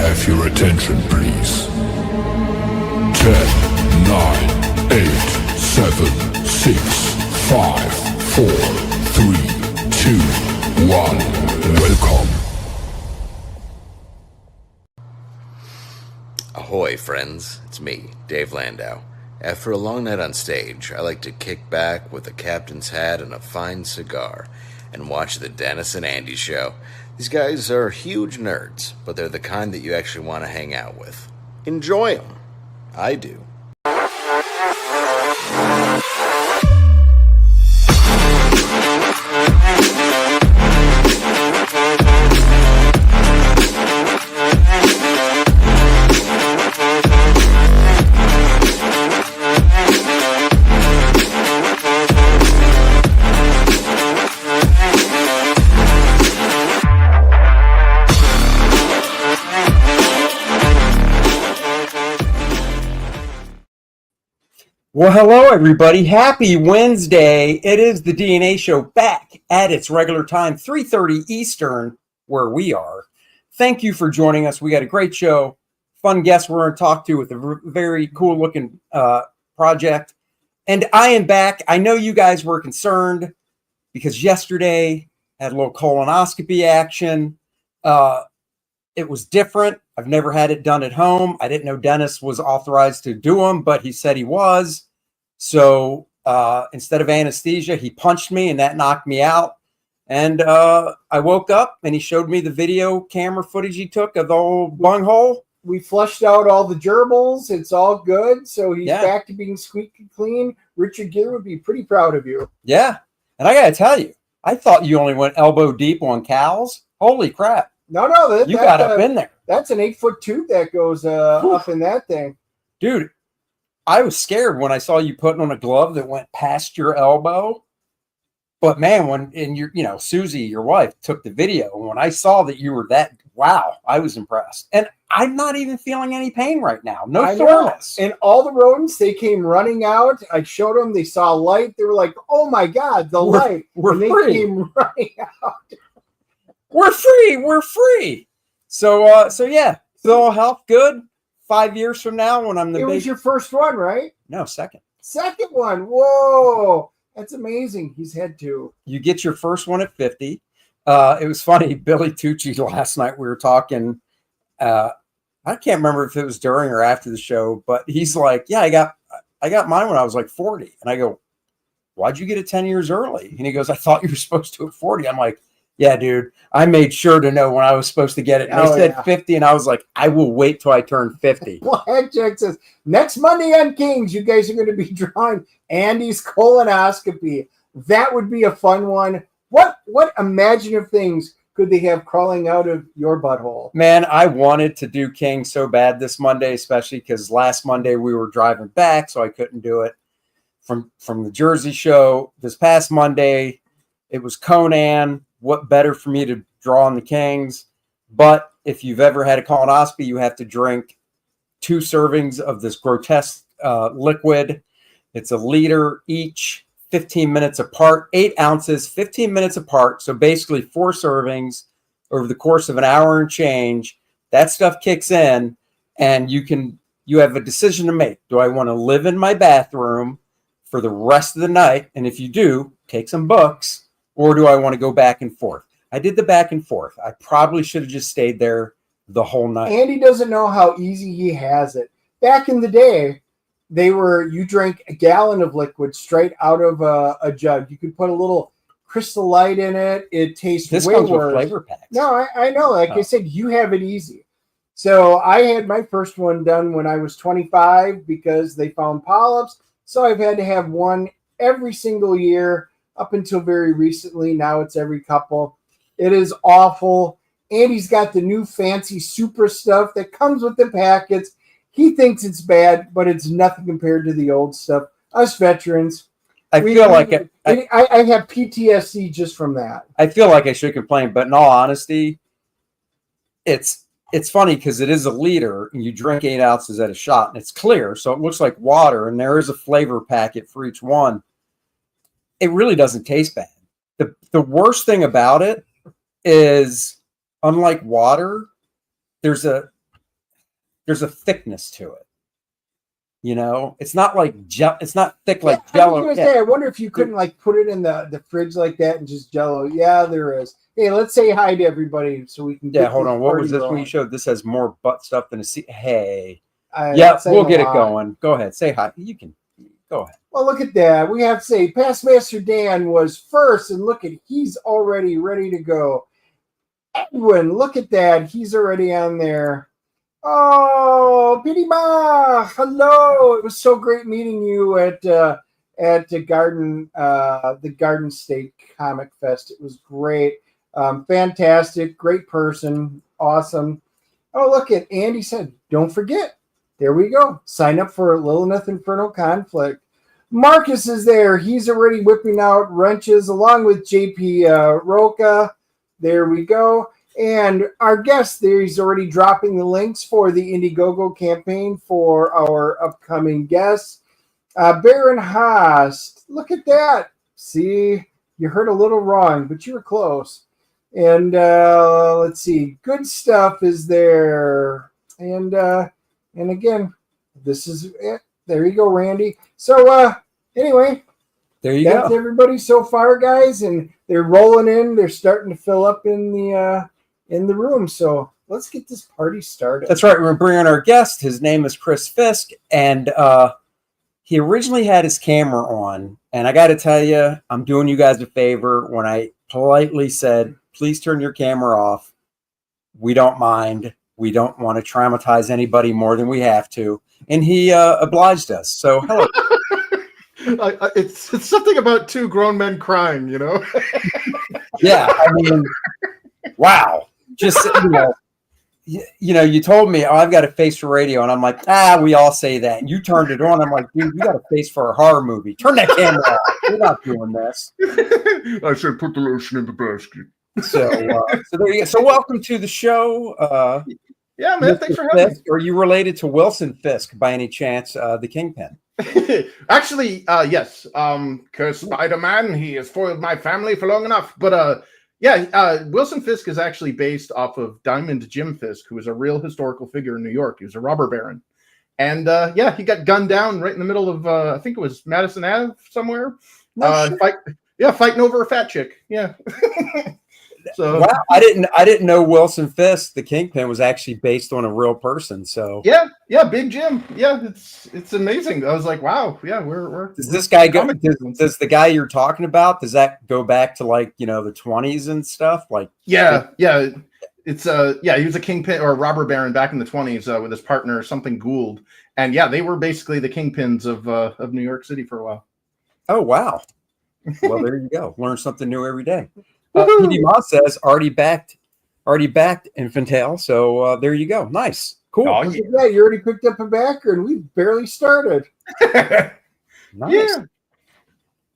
have your attention, please? 10, 9, 8, 7, 6, 5, 4, 3, 2, 1. Welcome. Ahoy, friends. It's me, Dave Landau. After a long night on stage, I like to kick back with a captain's hat and a fine cigar and watch the Dennis and Andy show. These guys are huge nerds, but they're the kind that you actually want to hang out with. Enjoy them. I do. Well, hello, everybody. Happy Wednesday. It is the DNA Show back at its regular time, 3:30 Eastern, where we are. Thank you for joining us. We got a great show. Fun guests we're going to talk to with a very cool-looking project. And I am back. I know you guys were concerned because yesterday had a little colonoscopy action. It was different. I've never had it done at home. I didn't know Dennis was authorized to do them, but he said he was. So instead of anesthesia, he punched me and that knocked me out. And I woke up and he showed me the video camera footage he took of the old bunghole. We flushed out all the gerbils. It's all good. So he's back to being squeaky clean. Richard Gere would be pretty proud of you. Yeah. And I got to tell you, I thought you only went elbow deep on cows. Holy crap. No, you got up in there. That's an 8-foot tube that goes up in that thing. Dude, I was scared when I saw you putting on a glove that went past your elbow. But man, Susie, your wife, took the video. And when I saw that you were wow, I was impressed. And I'm not even feeling any pain right now. No soreness. And all the rodents, they came running out. I showed them. They saw light. They were like, oh my God, the light. We're and they free. came running out. We're free. So yeah, still health good. 5 years from now when I'm the was your first one, right? No, second one. Whoa, that's amazing. He's had two. You get your first one at 50. It was funny. Billy Tucci last night, we were talking. I can't remember if it was during or after the show, but he's like, yeah, I got mine when I was like 40. And I go, why'd you get it 10 years early? And he goes, I thought you were supposed to at 40. I'm like, yeah, dude, I made sure to know when I was supposed to get it. And they said 50, and I was like, I will wait till I turn 50. Well, Jack says, next Monday on Kings, you guys are going to be drawing Andy's colonoscopy. That would be a fun one. What imaginative things could they have crawling out of your butthole? Man, I wanted to do King so bad this Monday, especially because last Monday we were driving back, so I couldn't do it from the Jersey show. This past Monday, it was Conan. What better for me to draw on the Kings? But if you've ever had a colonoscopy, you have to drink 2 servings of this grotesque liquid. It's a liter each, 15 minutes apart, 8 ounces, 15 minutes apart. So basically 4 servings over the course of an hour and change. That stuff kicks in and you have a decision to make. Do I want to live in my bathroom for the rest of the night? And if you do, take some books. Or do I want to go back and forth? I did the back and forth. I probably should have just stayed there the whole night. Andy doesn't know how easy he has it. Back in the day, you drank a gallon of liquid straight out of a jug. You could put a little Crystal Light in it. It tastes this way comes worse. With flavor packs. No, I know. Like I said, you have it easy. So I had my first one done when I was 25 because they found polyps. So I've had to have one every single year. Up until very recently, now it's every couple. It is awful. Andy's got the new fancy super stuff that comes with the packets. He thinks it's bad, but it's nothing compared to the old stuff. Us veterans, I have PTSD just from that. I feel like I should complain, but in all honesty, it's funny because it is a liter and you drink 8 ounces at a shot and it's clear. So it looks like water and there is a flavor packet for each one. It really doesn't taste bad. The worst thing about it is, unlike water, there's a there's a thickness to it. You know, it's not like it's not thick like I was Jello. gonna say, I wonder if you couldn't like put it in the fridge like that and just Jello. Yeah, there is. Hey, let's say hi to everybody so we can. Hold on. What was this one you showed? This has more butt stuff than a seat. Hey, we'll get it going. Go ahead, say hi. You can go ahead. Well, look at that. We have to say, Past Master Dan was first, and look at he's already ready to go. Edwin, look at that. He's already on there. Oh, Pidima, hello. It was so great meeting you at the Garden State Comic Fest. It was great. Fantastic. Great person. Awesome. Oh, look at Andy said, don't forget. There we go. Sign up for Lilith Infernal Conflict. Marcus is there. He's already whipping out wrenches along with JP Roca. There we go. And our guest there, he's already dropping the links for the Indiegogo campaign for our upcoming guests. Baron Haas, look at that. See, you heard a little wrong, but you were close. And let's see, Good Stuff is there. And again, this is it. There you go, Randy. So anyway, there you that's go. Everybody so far, guys, and they're rolling in. They're starting to fill up in the room. So let's get this party started. That's right. We're bringing our guest. His name is Chris Fisk, and he originally had his camera on. And I got to tell you, I'm doing you guys a favor when I politely said, please turn your camera off. We don't mind. We don't want to traumatize anybody more than we have to. And he obliged us. So hello. It's something about two grown men crying, you know? Yeah, I mean, wow. Just, you told me, I've got a face for radio. And I'm like, we all say that. And you turned it on. I'm like, dude, you got a face for a horror movie. Turn that camera off. We're not doing this. I said, put the lotion in the basket. So there you go. So welcome to the show. Yeah, man. Mr. Thanks for having me. Are you related to Wilson Fisk by any chance, the Kingpin? Actually, yes. Because Spider-Man, he has foiled my family for long enough. But Wilson Fisk is actually based off of Diamond Jim Fisk, who was a real historical figure in New York. He was a robber baron. And he got gunned down right in the middle of, I think it was Madison Ave somewhere. Fighting over a fat chick. Yeah. So wow, I didn't know Wilson Fisk, the Kingpin, was actually based on a real person. So yeah, Big Jim. Yeah, it's amazing. I was like, wow, yeah, we're does this guy go? Does the guy you're talking about? Does that go back to like the 20s and stuff? Like yeah. It's he was a kingpin or a robber baron back in the 20s with his partner something Gould, and yeah, they were basically the kingpins of New York City for a while. Oh wow. Well, there you go. Learn something new every day. PD Moss says already backed Infinitale. So there you go. Nice. Cool. Oh, yeah, you already picked up a backer and we barely started. Nice. Yeah.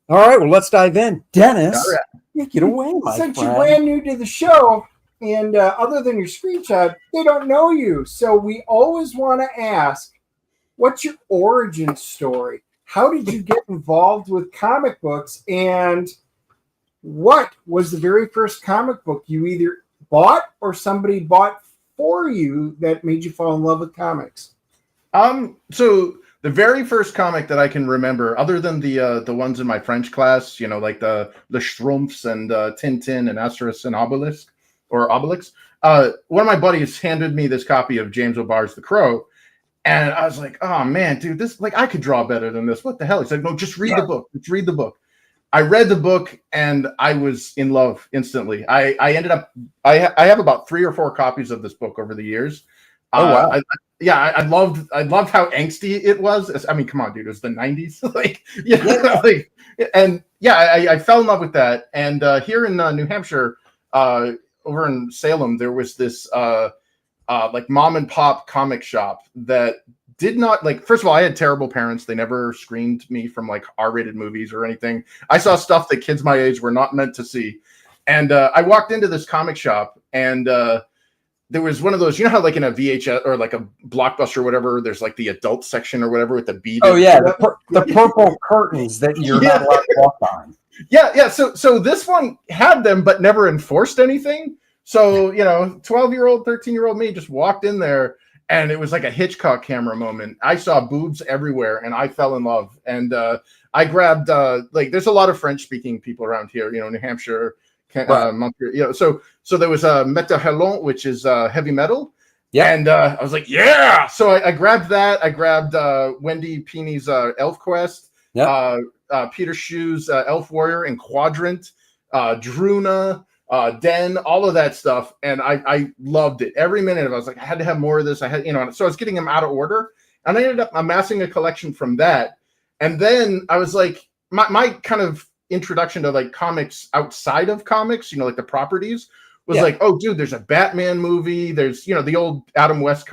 All right. Well, let's dive in. Dennis, take it away, my Since friend. you're brand new to the show, and other than your screenshot, they don't know you. So we always want to ask, what's your origin story? How did you get involved with comic books? And what was the very first comic book you either bought or somebody bought for you that made you fall in love with comics? So the very first comic that I can remember, other than the ones in my French class, like the Schtroumpfs and Tintin and Asterix and Obelix, one of my buddies handed me this copy of James O'Barr's The Crow, and I was like, oh man, dude, this I could draw better than this. What the hell? He's like, no, just read the book. Just read the book. I read the book and I was in love instantly. I ended up, I have about 3 or 4 copies of this book over the years. Oh, wow. I loved how angsty it was. I mean, come on, dude, it was the 90s. I fell in love with that. And here in New Hampshire, over in Salem, there was this mom and pop comic shop that did not first of all, I had terrible parents. They never screened me from R-rated movies or anything. I saw stuff that kids my age were not meant to see. And I walked into this comic shop and there was one of those, how in a VHS or a Blockbuster or whatever, there's the adult section or whatever with the beaded. Oh yeah, the purple curtains that you're not allowed to walk behind. Yeah. So this one had them but never enforced anything. So, 12-year-old, 13-year-old me just walked in there. and it was like a Hitchcock camera moment. I saw boobs everywhere, and I fell in love. And I grabbed like there's a lot of French speaking people around here, New Hampshire, Montreal. So there was a Metal, which is heavy metal. Yeah, and I was like, yeah. So I grabbed that. I grabbed Wendy Peeney's Elf Quest. Yeah. Peter Shu's Elf Warrior and Quadrant, Druna, Den, all of that stuff, and I loved it. Every minute of it, I was like, I had to have more of this. I had, so I was getting them out of order, and I ended up amassing a collection from that. And then I was like, my kind of introduction to like comics outside of comics, like the properties, was like, oh, dude, there's a Batman movie. There's, the old Adam West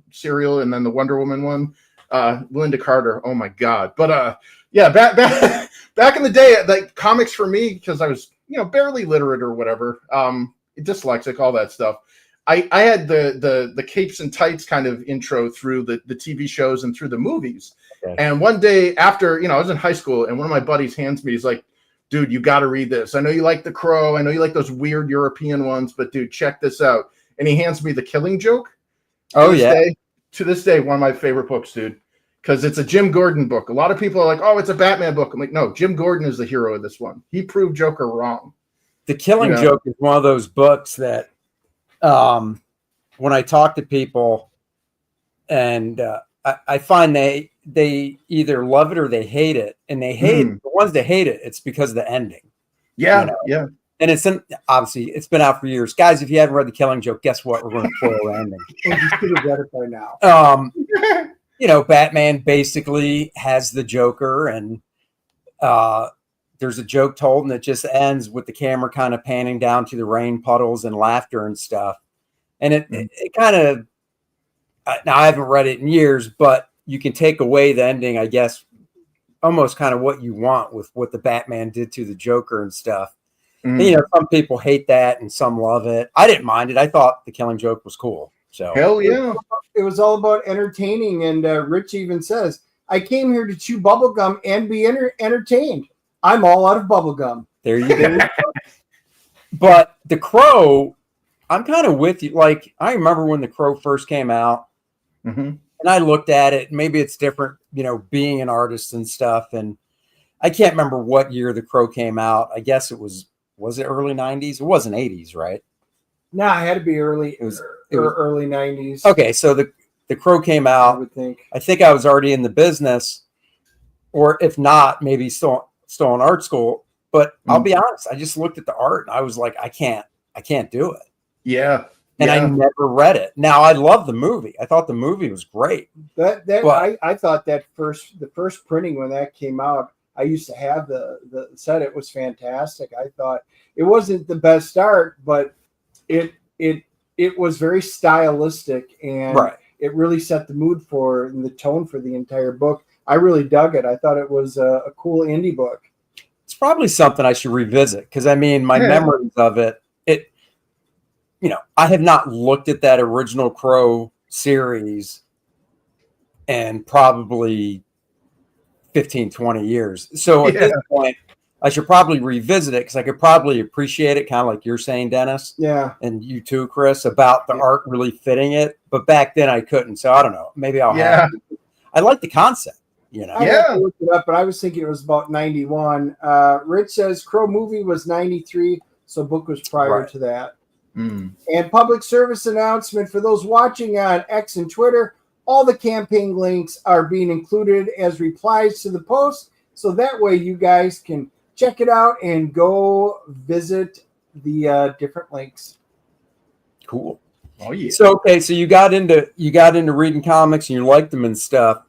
serial, and then the Wonder Woman one. Linda Carter. Oh my God. But yeah, back in the day, like comics for me, because I was, barely literate or whatever, dyslexic, all that stuff. I had the capes and tights kind of intro through the TV shows and through the movies. Okay. And one day after, I was in high school, and one of my buddies hands me, he's like, dude, you got to read this. I know you like The Crow. I know you like those weird European ones, but dude, check this out. And he hands me The Killing Joke. Oh, yeah. To this day, one of my favorite books, dude, because it's a Jim Gordon book. A lot of people are like, oh, it's a Batman book. I'm like, no, Jim Gordon is the hero of this one. He proved Joker wrong. The Killing Joke is one of those books that when I talk to people, and I find they either love it or they hate it. And they hate the ones that hate it, it's because of the ending. Yeah, yeah. And obviously it's been out for years. Guys, if you haven't read The Killing Joke, guess what? We're going to spoil the ending. And you should have read it by now. Batman basically has the Joker, and there's a joke told, and it just ends with the camera kind of panning down to the rain puddles and laughter and stuff. And it kind of, now I haven't read it in years, but you can take away the ending, I guess, almost kind of what you want with what the Batman did to the Joker and stuff. And, some people hate that and some love it. I didn't mind it. I thought The Killing Joke was cool. So hell yeah. It was all about entertaining. And Rich even says, I came here to chew bubblegum and be entertained. I'm all out of bubblegum. There you go. But The Crow, I'm kind of with you. Like, I remember when The Crow first came out, and I looked at it. Maybe it's different, being an artist and stuff. And I can't remember what year The Crow came out. I guess it was it early 90s? It wasn't 80s, right? No, it had to be early. It was early 90s. Okay, so the Crow came out. I think I was already in the business, or if not, maybe still in art school. But I'll be honest, I just looked at the art and I was like, I can't do it. Yeah. And I never read it. Now I love the movie. I thought the movie was great. I thought the first printing when that came out, I used to have the set. It was fantastic. I thought it wasn't the best art, but it was very stylistic, and it really set the mood and the tone for the entire book. I really dug it. I thought it was a cool indie book. It's probably something I should revisit, because my memories of it, I have not looked at that original Crow series in probably 15, 20 years. So at this point, I should probably revisit it, because I could probably appreciate it, kind of like you're saying, Dennis. Yeah. And you too, Chris, about the art really fitting it. But back then I couldn't. So I don't know. Maybe I'll have to. I like the concept, I looked it up, but I was thinking it was about 91. Rich says Crow movie was 93, so book was prior to that. And public service announcement for those watching on X and Twitter. All the campaign links are being included as replies to the post, so that way you guys can check it out and go visit the different links. Cool. Oh yeah. So so you got into reading comics and you liked them and stuff.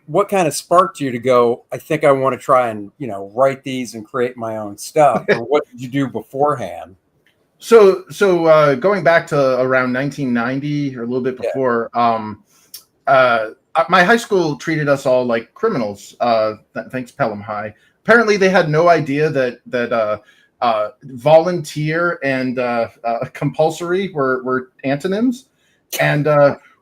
What kind of sparked you to go, I think I want to try and write these and create my own stuff? Or what did you do beforehand? So going back to around 1990 or a little bit before, my high school treated us all like criminals. Thanks, Pelham High. Apparently, they had no idea that volunteer and compulsory were antonyms, and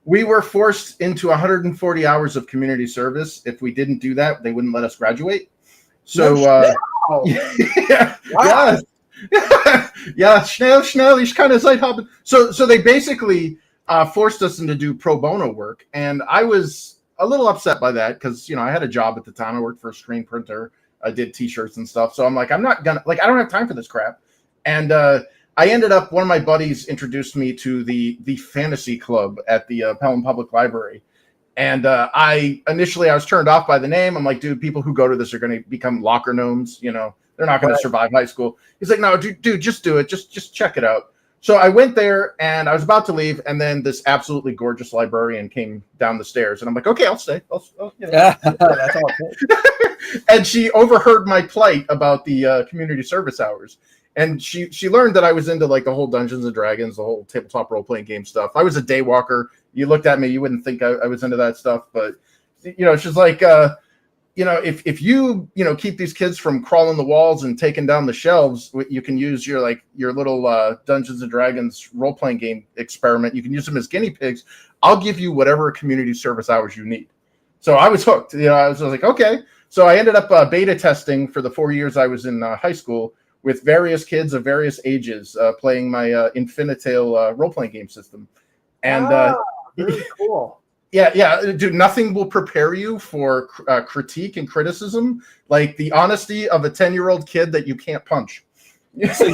we were forced into 140 hours of community service. If we didn't do that, they wouldn't let us graduate. So, Yeah, schnell, ich kann Zeit haben. So they basically forced us into do pro bono work, and I was a little upset by that because I had a job at the time. I worked for a screen printer. I did T-shirts and stuff. So I'm like, I'm not gonna I don't have time for this crap. And I ended up, one of my buddies introduced me to the fantasy club at the Pelham Public Library. And I was turned off by the name. I'm like, dude, people who go to this are going to become locker gnomes. They're not going to survive high school. He's like, no, dude, just do it. Just check it out. So I went there and I was about to leave. And then this absolutely gorgeous librarian came down the stairs. And I'm like, okay, I'll stay. Yeah, that's all. And she overheard my plight about the community service hours. And she learned that I was into like the whole Dungeons and Dragons, the whole tabletop role-playing game stuff. I was a day walker. You looked at me, you wouldn't think I was into that stuff. But, she's like, if you keep these kids from crawling the walls and taking down the shelves, you can use your little Dungeons and Dragons role-playing game experiment. You can use them as guinea pigs. I'll give you whatever community service hours you need. So I was hooked. I was like, okay. So I ended up beta testing for the 4 years I was in high school with various kids of various ages playing my Infinitale role-playing game system. And very cool. Yeah, dude, nothing will prepare you for critique and criticism like the honesty of a 10-year-old kid that you can't punch. So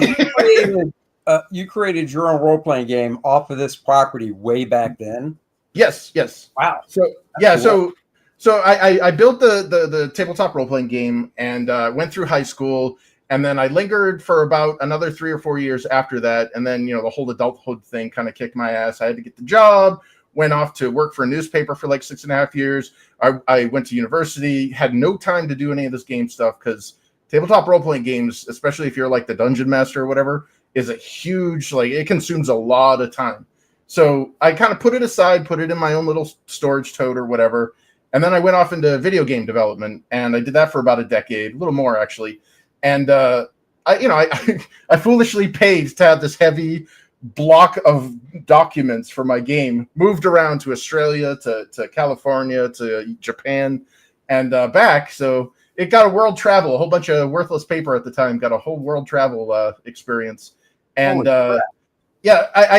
you created your own role-playing game off of this property way back then? Yes. Wow. So yeah, cool. So I built the tabletop role-playing game and went through high school. And then I lingered for about another 3 or 4 years after that. And then, the whole adulthood thing kind of kicked my ass. I had to get the job, went off to work for a newspaper for like 6.5 years. I went to university, had no time to do any of this game stuff because tabletop role-playing games, especially if you're like the dungeon master or whatever, is a huge, it consumes a lot of time. So I kind of put it aside, put it in my own little storage tote or whatever. And then I went off into video game development, and I did that for about a decade, a little more actually. And I foolishly paid to have this heavy block of documents for my game moved around to Australia, to California, to Japan, and back. So it got a world travel. A whole bunch of worthless paper at the time got a whole world travel experience. And I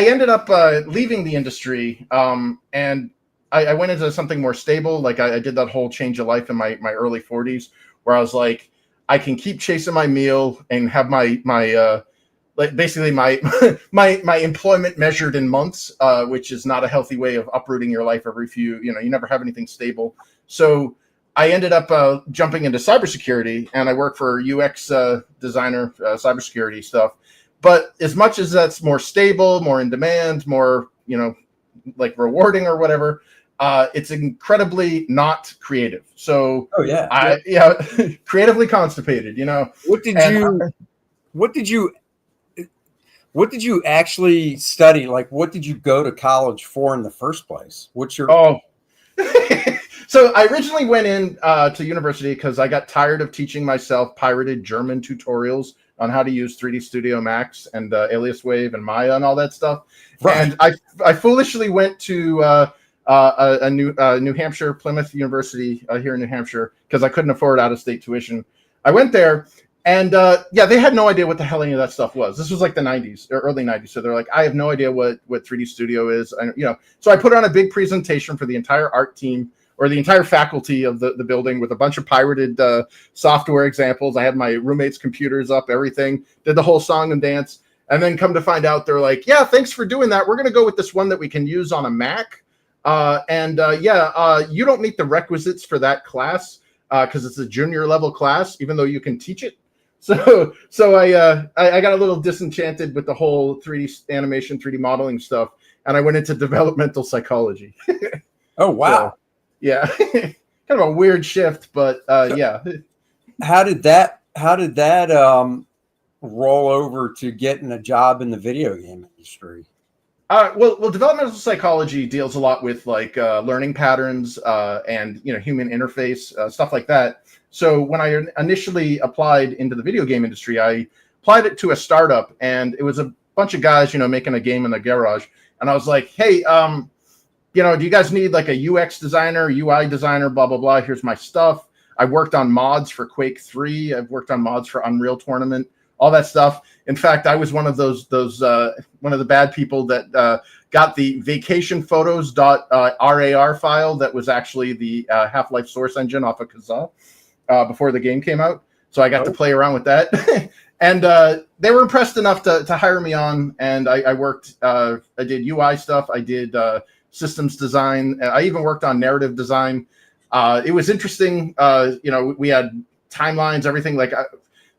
ended up leaving the industry, and I went into something more stable. Like I did that whole change of life in my early 40s, where I was like, I can keep chasing my meal and have my basically my employment measured in months, which is not a healthy way of uprooting your life every few. You never have anything stable. So I ended up jumping into cybersecurity, and I work for UX designer, cybersecurity stuff. But as much as that's more stable, more in demand, more like rewarding or whatever, it's incredibly not creative. So creatively constipated. What did you actually study? Like, what did you go to college for in the first place? What's your So I originally went in to university because I got tired of teaching myself pirated German tutorials on how to use 3D Studio Max and Alias Wave and Maya and all that stuff. Right. And I foolishly went to New Hampshire, Plymouth University here in New Hampshire, because I couldn't afford out-of-state tuition. I went there, and they had no idea what the hell any of that stuff was. This was like the 90s or early 90s. So they're like, I have no idea what 3D Studio is. So I put on a big presentation for the entire art team, or the entire faculty of the building, with a bunch of pirated software examples. I had my roommates' computers up, everything, did the whole song and dance. And then come to find out, they're like, yeah, thanks for doing that. We're going to go with this one that we can use on a Mac. You don't meet the requisites for that class because it's a junior level class, even though you can teach it. So I got a little disenchanted with the whole 3D animation, 3D modeling stuff, and I went into developmental psychology. Oh, wow. So, yeah, kind of a weird shift, but yeah. How did that roll over to getting a job in the video game industry? Well, developmental psychology deals a lot with like learning patterns and human interface, stuff like that. So when I initially applied into the video game industry, I applied it to a startup, and it was a bunch of guys, making a game in the garage. And I was like, hey, do you guys need like a UX designer, UI designer, blah, blah, blah. Here's my stuff. I worked on mods for Quake 3. I've worked on mods for Unreal Tournament, all that stuff. In fact, I was one of those one of the bad people that got the vacationphotos.rar file that was actually the Half-Life source engine off of Kazaa before the game came out. So I got to play around with that. And they were impressed enough to hire me on. And I worked, I did UI stuff. I did systems design. I even worked on narrative design. It was interesting. We had timelines, everything. Like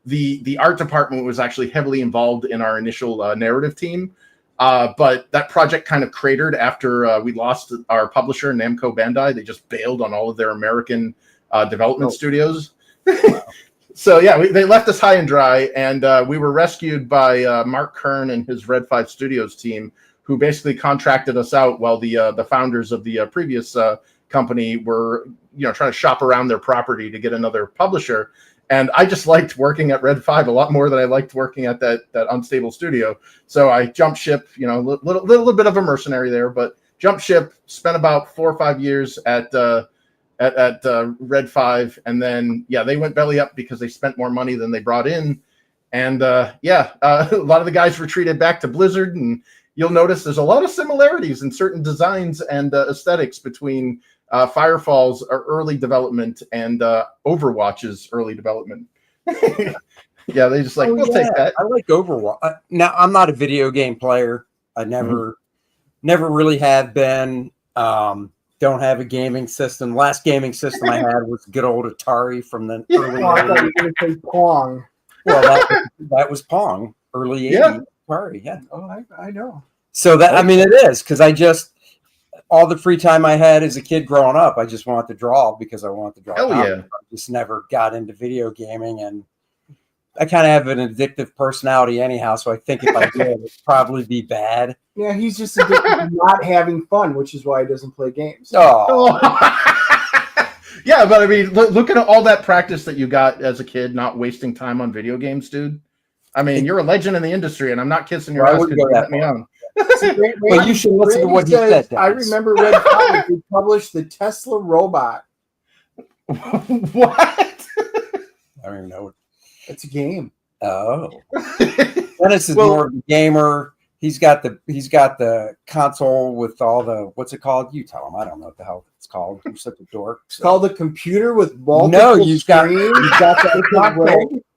the art department was actually heavily involved in our initial narrative team. But that project kind of cratered after we lost our publisher, Namco Bandai. They just bailed on all of their American development studios. So yeah, they left us high and dry, and we were rescued by Mark Kern and his Red 5 Studios team, who basically contracted us out while the founders of the previous company were trying to shop around their property to get another publisher. And I just liked working at Red 5 a lot more than I liked working at that unstable studio. So I jumped ship, little bit of a mercenary there, but jumped ship, spent about 4 or 5 years at Red 5, and then they went belly up because they spent more money than they brought in. And a lot of the guys retreated back to Blizzard, and you'll notice there's a lot of similarities in certain designs and aesthetics between Firefall's early development and Overwatch's early development. They just we'll take that. I like Overwatch. Now, I'm not a video game player. I never really have been. Don't have a gaming system. Last gaming system I had was good old Atari from the early 80s. Pong. Well, that was Pong, early 80s. Atari, yeah. Oh, I know. So it is, because all the free time I had as a kid growing up, I just wanted to draw because I wanted to draw. Hell yeah. I just never got into video gaming, and I kind of have an addictive personality anyhow, so I think if I did, it'd probably be bad. Yeah, he's just addicted to not having fun, which is why he doesn't play games. Oh. Yeah, but I mean, look at all that practice that you got as a kid, not wasting time on video games, dude. I mean, you're a legend in the industry, and I'm not kissing your ass because you let me on. Well, you should listen to what he said. I remember Red 5, they published the Tesla robot. What? I don't even know. It's a game. Oh. Dennis is more of a gamer. He's got the console with all the, what's it called? You tell him. I don't know what the hell it's called. You're such a dork. It's called a computer with multiple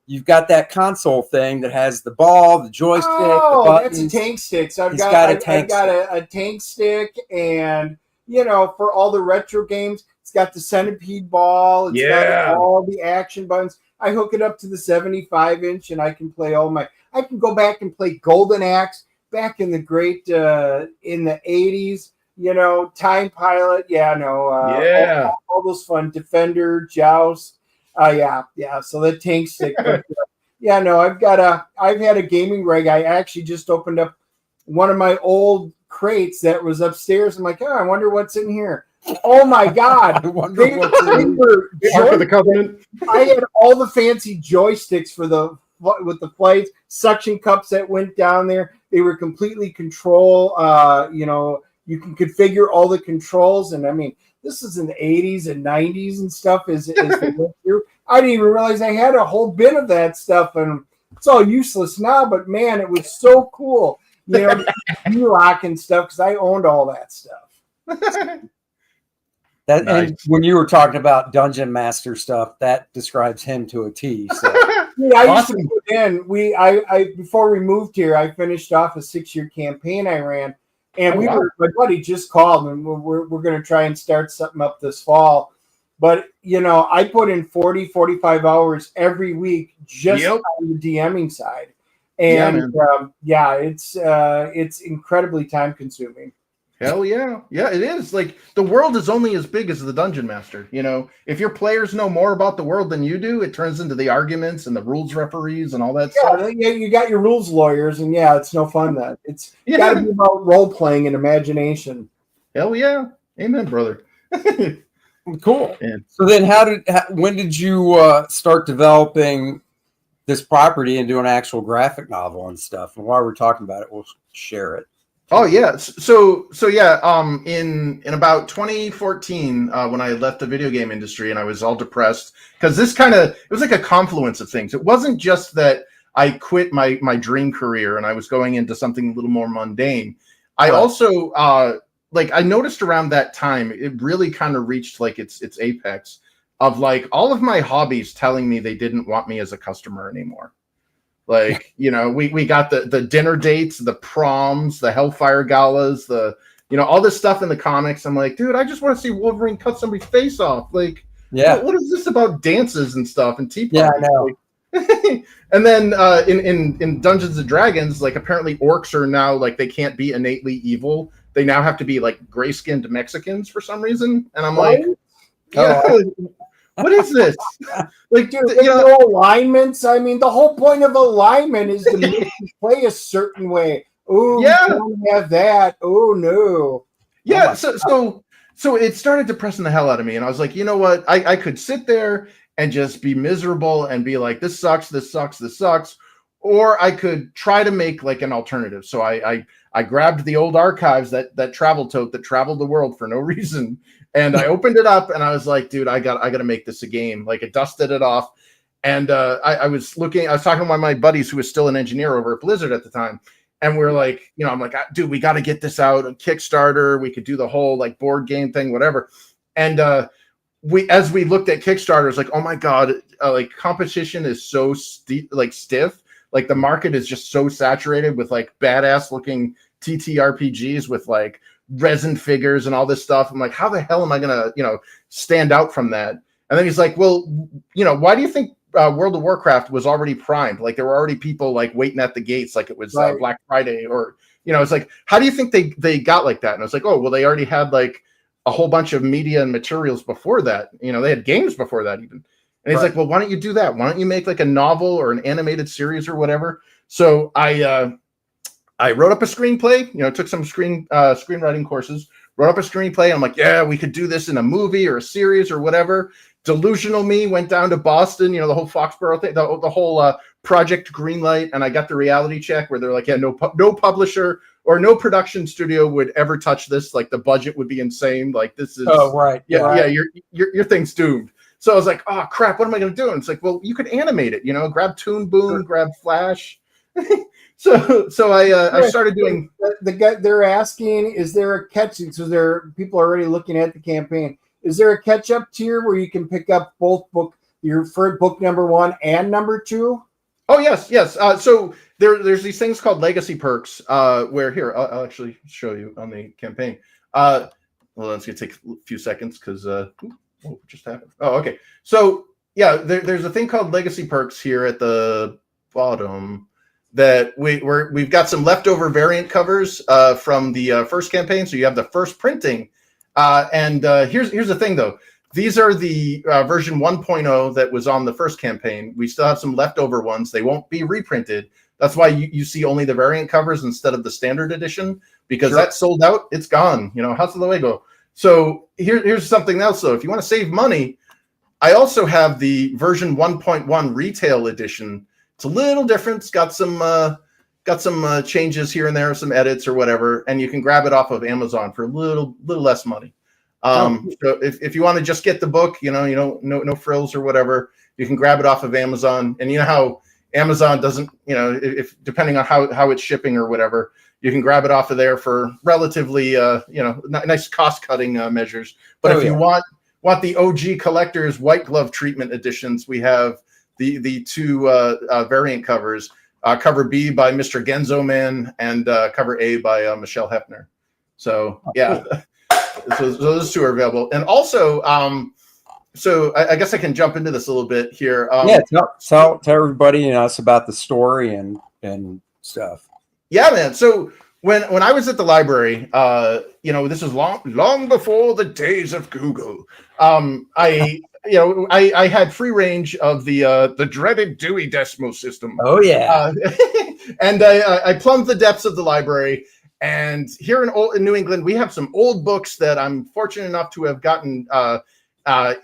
you've got that console thing that has the ball, the joystick, the buttons. That's a tank stick. So I've got a tank stick, and for all the retro games, it's got the centipede ball. It's got all the action buttons. I hook it up to the 75-inch, and I can play I can go back and play Golden Axe back in the great in the 80s. Time Pilot. All those fun Defender, Joust. So the tank stick. I've had a gaming rig. I actually just opened up one of my old crates that was upstairs. I'm like, I wonder what's in here. Oh my God! I wonder what's in the Ark of the Covenant. I had all the fancy joysticks with the flights, suction cups that went down there. They were completely control. You can configure all the controls, and I mean, this is in the 80s and 90s and stuff. As they went through, I didn't even realize I had a whole bin of that stuff, and it's all useless now. But man, it was so cool. U-Lock and stuff, because I owned all that stuff. Nice. And when you were talking about Dungeon Master stuff, that describes him to a T. So. I used to put in. I before we moved here, I finished off a 6-year campaign I ran, and my buddy just called, and we're going to try and start something up this fall. But I put in 40, 45 hours every week just on the DMing side, and it's incredibly time consuming. Hell yeah. Yeah, it is. Like, the world is only as big as the Dungeon Master. If your players know more about the world than you do, it turns into the arguments and the rules referees and all that stuff. Yeah, you got your rules lawyers, and it's no fun then. It's got to be about role playing and imagination. Hell yeah. Amen, brother. Cool. Yeah. So then when did you start developing this property into an actual graphic novel and stuff? And while we're talking about it, we'll share it. Oh yeah, so in about 2014, when I left the video game industry and I was all depressed, because it was like a confluence of things. It wasn't just that I quit my dream career and I was going into something a little more mundane. I also like I noticed around that time it really kind of reached like its apex of like all of my hobbies telling me they didn't want me as a customer anymore. Like, you know, we got the dinner dates, the proms, the Hellfire galas, the, you know, all this stuff in the comics. I'm like, dude, I just want to see Wolverine cut somebody's face off. Like, what is this about dances and stuff and tea parties? Yeah, I know. Like, and then in Dungeons and Dragons, like apparently orcs are now like they can't be innately evil. They now have to be like gray-skinned Mexicans for some reason. And I'm like, yeah. What is this? Like, dude, you know, alignments. I mean, the whole point of alignment is to make you play a certain way. Oh, yeah, don't have that. Oh no. Yeah. So it started depressing the hell out of me, and I was like, you know what? I could sit there and just be miserable and be like, this sucks, this sucks, this sucks, or I could try to make like an alternative. So I grabbed the old archives, that travel tote that traveled the world for no reason. And I opened it up and I was like, dude, I got to make this a game. Like I dusted it off. And I was talking to one of my buddies who was still an engineer over at Blizzard at the time. And we are like, you know, I'm like, dude, we got to get this out on Kickstarter. We could do the whole like board game thing, whatever. And as we looked at Kickstarter, it's like, oh my God, like competition is so stiff. Like the market is just so saturated with like badass looking TTRPGs with like resin figures and all this stuff. I'm like, how the hell am I gonna, you know, stand out from that? And then he's like, well, you know, why do you think World of Warcraft was already primed? Like there were already people like waiting at the gates, like it was Black Friday, or, you know, it's like, how do you think they got like that? And I was like, oh, well, they already had like a whole bunch of media and materials before that. You know, they had games before that even. And he's like, well, why don't you do that? Why don't you make like a novel or an animated series or whatever? So I wrote up a screenplay, you know, took some screenwriting courses, wrote up a screenplay. I'm like, yeah, we could do this in a movie or a series or whatever. Delusional me went down to Boston, you know, the whole Foxborough thing, the whole Project Greenlight. And I got the reality check where they're like, yeah, no publisher or no production studio would ever touch this. Like the budget would be insane. Like this is, yeah, your thing's doomed. So I was like, oh crap, what am I going to do? And it's like, well, you could animate it, you know, grab Toon Boom, grab Flash. So I started doing the guy. They're asking, is there a catch? So there people are already looking at the campaign. Is there a catch up tier where you can pick up both your first book number 1 and number 2? Oh yes. So there's these things called legacy perks. Where here I'll actually show you on the campaign. Well, it's gonna take a few seconds because what just happened? Oh, okay. So yeah, there's a thing called legacy perks here at the bottom. That we've got some leftover variant covers from the first campaign. So you have the first printing. And here's the thing, though. These are the version 1.0 that was on the first campaign. We still have some leftover ones. They won't be reprinted. That's why you see only the variant covers instead of the standard edition, because that's sold out. It's gone. You know, House of the Lego. So here's something else, though. If you want to save money, I also have the version 1.1 retail edition. It's a little different. It's got some changes here and there, some edits or whatever, and you can grab it off of Amazon for a little less money. So if you want to just get the book, you know, no frills or whatever, you can grab it off of Amazon. And you know how Amazon doesn't, you know, if depending on how it's shipping or whatever, you can grab it off of there for relatively, you know, nice cost cutting measures. But if you want the OG collectors white glove treatment editions, we have the two variant covers, cover B by Mr. Genzo Man and cover A by Michelle Hefner. So yeah, so those two are available. And also, so I guess I can jump into this a little bit here. Tell everybody and us about the story and stuff. Yeah, man. So when I was at the library, you know, this was long before the days of Google. I had free range of the dreaded Dewey Decimal System. Oh yeah, and I plumbed the depths of the library. And here in New England, we have some old books that I'm fortunate enough to have gotten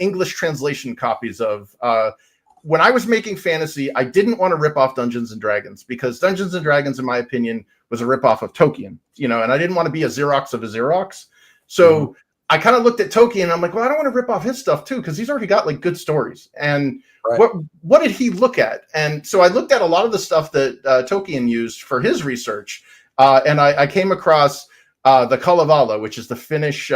English translation copies of. When I was making fantasy, I didn't want to rip off Dungeons and Dragons because Dungeons and Dragons, in my opinion, was a ripoff of Tolkien. You know, and I didn't want to be a Xerox of a Xerox. So I kind of looked at Tolkien and I'm like, well, I don't want to rip off his stuff too, because he's already got like good stories. And what did he look at? And so I looked at a lot of the stuff that Tolkien used for his research, and I came across the Kalevala, which is the Finnish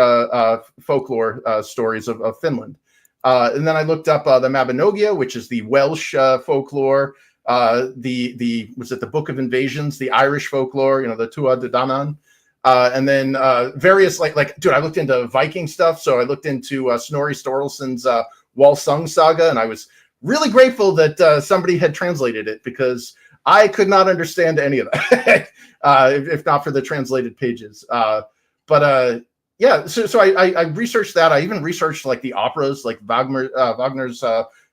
folklore stories of Finland. And then I looked up the Mabinogia, which is the Welsh folklore. Was it the Book of Invasions, the Irish folklore, the Tua de Danann. And then various dude, I looked into Viking stuff. So I looked into Snorri Sturluson's Walsung saga, and I was really grateful that somebody had translated it, because I could not understand any of that, if not for the translated pages. Yeah, so I researched that. I even researched like the operas, like Wagner's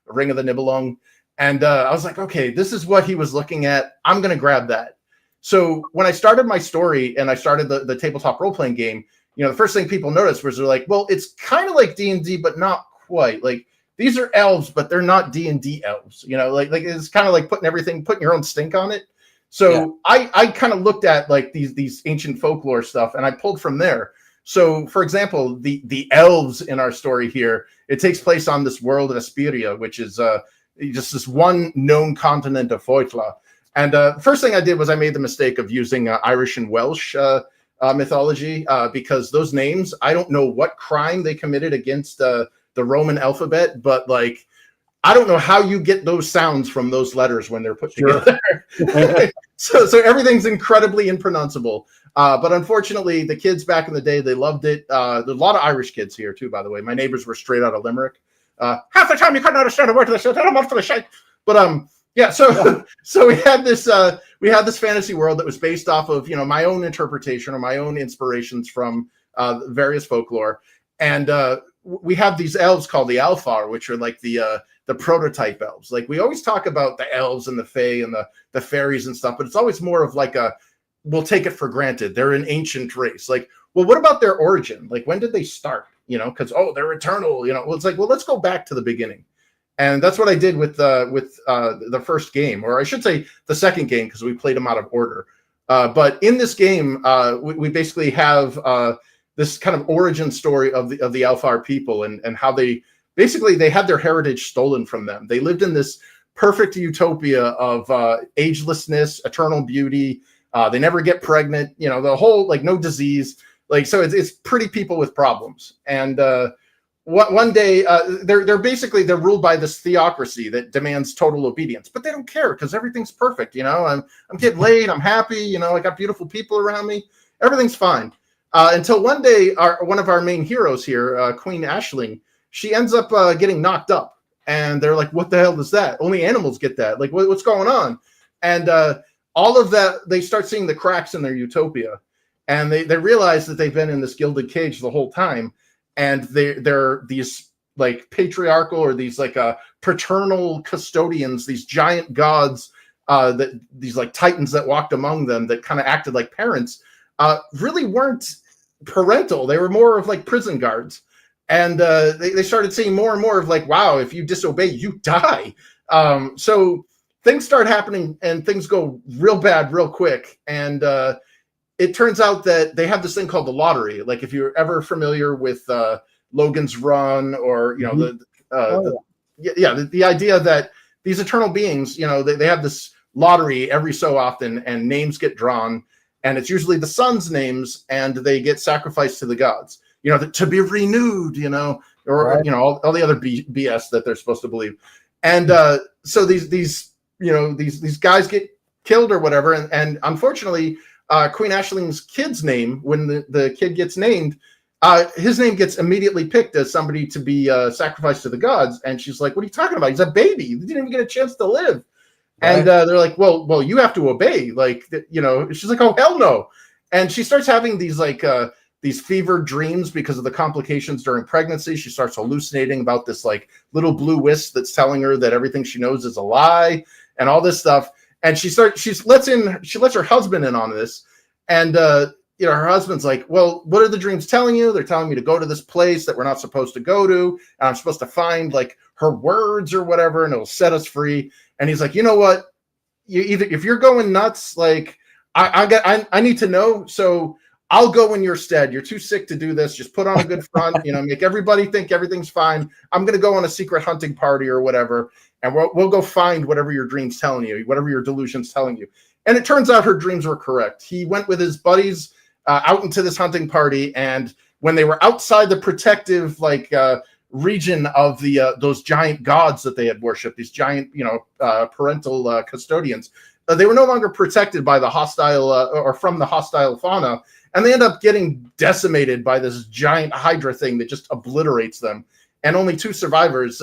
Ring of the Nibelung, and I was like, okay, this is what he was looking at. I'm gonna grab that. So when I started my story and I started the tabletop role-playing game, the first thing people noticed was they're like, well, it's kind of like D&D, but not quite. Like, these are elves, but they're not D&D elves. Like it's kind of like putting your own stink on it. So yeah. I kind of looked at like these ancient folklore stuff, and I pulled from there. So, for example, the elves in our story here, it takes place on this world of Asperia, which is just this one known continent of Foitla. And first thing I did was I made the mistake of using Irish and Welsh mythology, because those names, I don't know what crime they committed against the Roman alphabet, but like, I don't know how you get those sounds from those letters when they're put together. so everything's incredibly impronounceable. But unfortunately, the kids back in the day, they loved it. There's a lot of Irish kids here too, by the way. My neighbors were straight out of Limerick. Half the time you couldn't understand a word of this. But yeah, so we had this fantasy world that was based off of my own interpretation or my own inspirations from various folklore, and we have these elves called the Alfar, which are like the prototype elves. Like, we always talk about the elves and the fae and the fairies and stuff, but it's always more of like we'll take it for granted. They're an ancient race. Like, well, what about their origin? Like, when did they start? Because they're eternal. Well, it's like, well, let's go back to the beginning. And that's what I did with the first game, or I should say the second game, because we played them out of order. But in this game, we basically have this kind of origin story of the Alfar people, and how they had their heritage stolen from them. They lived in this perfect utopia of agelessness, eternal beauty. They never get pregnant. The whole no disease. So it's pretty people with problems. And one day they're ruled by this theocracy that demands total obedience, but they don't care because everything's perfect. I'm getting laid, I'm happy, I got beautiful people around me, everything's fine. Until one day, one of our main heroes here, Queen Aisling, she ends up getting knocked up, and they're like, what the hell is that? Only animals get that. Like, what's going on? And all of that, they start seeing the cracks in their utopia, and they realize that they've been in this gilded cage the whole time. And they're these like patriarchal or these like paternal custodians, these giant gods, that these like titans that walked among them that kind of acted like parents, really weren't parental. They were more of like prison guards. And they started seeing more and more of like, wow, if you disobey, you die. So things start happening and things go real bad real quick. And it turns out that they have this thing called the lottery. Like, if you're ever familiar with Logan's Run, or the idea that these eternal beings, they have this lottery every so often, and names get drawn, and it's usually the sons' names, and they get sacrificed to the gods, to be renewed, or right. All the other BS that they're supposed to believe. And so these guys get killed or whatever, and unfortunately, Queen Aisling's kid's name, when the kid gets named, his name gets immediately picked as somebody to be sacrificed to the gods. And she's like, what are you talking about? He's a baby. He didn't even get a chance to live. Right. And they're like, well, you have to obey. Like, she's like, oh, hell no. And she starts having these fevered dreams because of the complications during pregnancy. She starts hallucinating about this like little blue wisp that's telling her that everything she knows is a lie and all this stuff. And she lets her husband in on this. And, her husband's like, well, what are the dreams telling you? They're telling me to go to this place that we're not supposed to go to. And I'm supposed to find like her words or whatever, and it'll set us free. And he's like, you know what? If you're going nuts, like I need to know. So I'll go in your stead. You're too sick to do this. Just put on a good front, make everybody think everything's fine. I'm going to go on a secret hunting party or whatever, and we'll go find whatever your dream's telling you, whatever your delusion's telling you. And it turns out her dreams were correct. He went with his buddies out into this hunting party, and when they were outside the protective region of those giant gods that they had worshipped, these giant parental custodians, they were no longer protected by the hostile or from the hostile fauna, and they end up getting decimated by this giant hydra thing that just obliterates them. And only two survivors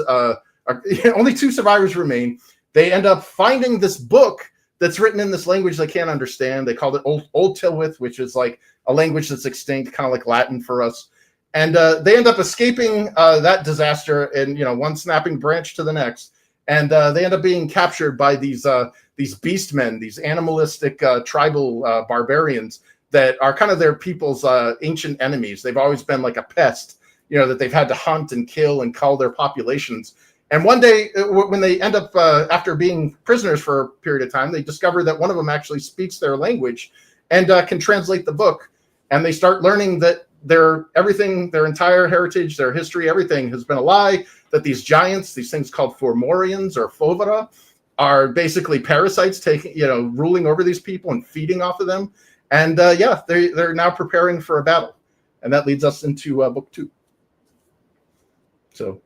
remain. They end up finding this book that's written in this language they can't understand. They called it Old Tilwith, which is like a language that's extinct, kind of like Latin for us. And they end up escaping that disaster in one snapping branch to the next. And they end up being captured by these beastmen, these animalistic tribal barbarians that are kind of their people's ancient enemies. They've always been like a pest, that they've had to hunt and kill and cull their populations. And one day, when they end up, after being prisoners for a period of time, they discover that one of them actually speaks their language and can translate the book. And they start learning that their entire heritage, their history, everything has been a lie, that these giants, these things called Formorians or Fovara, are basically parasites ruling over these people and feeding off of them. And they're now preparing for a battle. And that leads us into book 2. So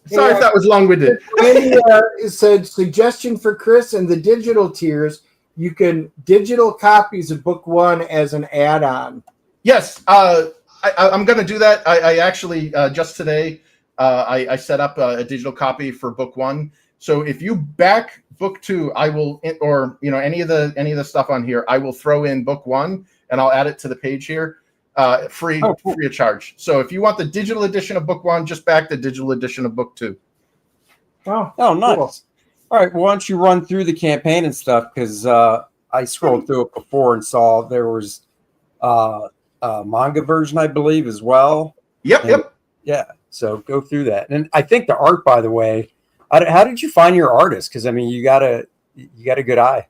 sorry if that was long-winded. Randy said, suggestion for Chris and the digital tiers, you can digital copies of book 1 as an add-on. Yes, I'm going to do that. I actually, just today, I set up a digital copy for book 1. So if you back book 2, I will, or any of the stuff on here, I will throw in book 1 and I'll add it to the page here, free of charge. So if you want the digital edition of book 1, just back the digital edition of book 2. Oh, nice. Cool. All right. Well, why don't you run through the campaign and stuff? Because I scrolled through it before and saw there was a manga version, I believe, as well. Yep. Yeah. So go through that. And I think the art, by the way, how did you find your artist? Because I mean, you got a good eye.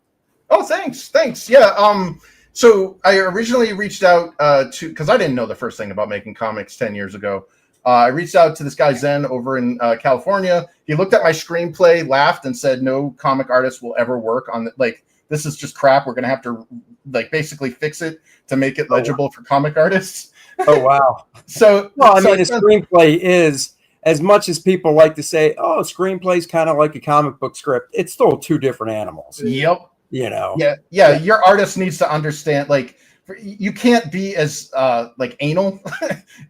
Oh, thanks. Yeah. So I originally reached out because I didn't know the first thing about making comics 10 years ago. I reached out to this guy Zen over in California. He looked at my screenplay, laughed, and said, "No comic artist will ever work on this is just crap. We're gonna have to basically fix it to make it legible for comic artists." Oh wow! So a screenplay is, as much as people like to say, "Oh, a screenplay is kind of like a comic book script," it's still two different animals. Yep. Yeah. Your artist needs to understand, you can't be as anal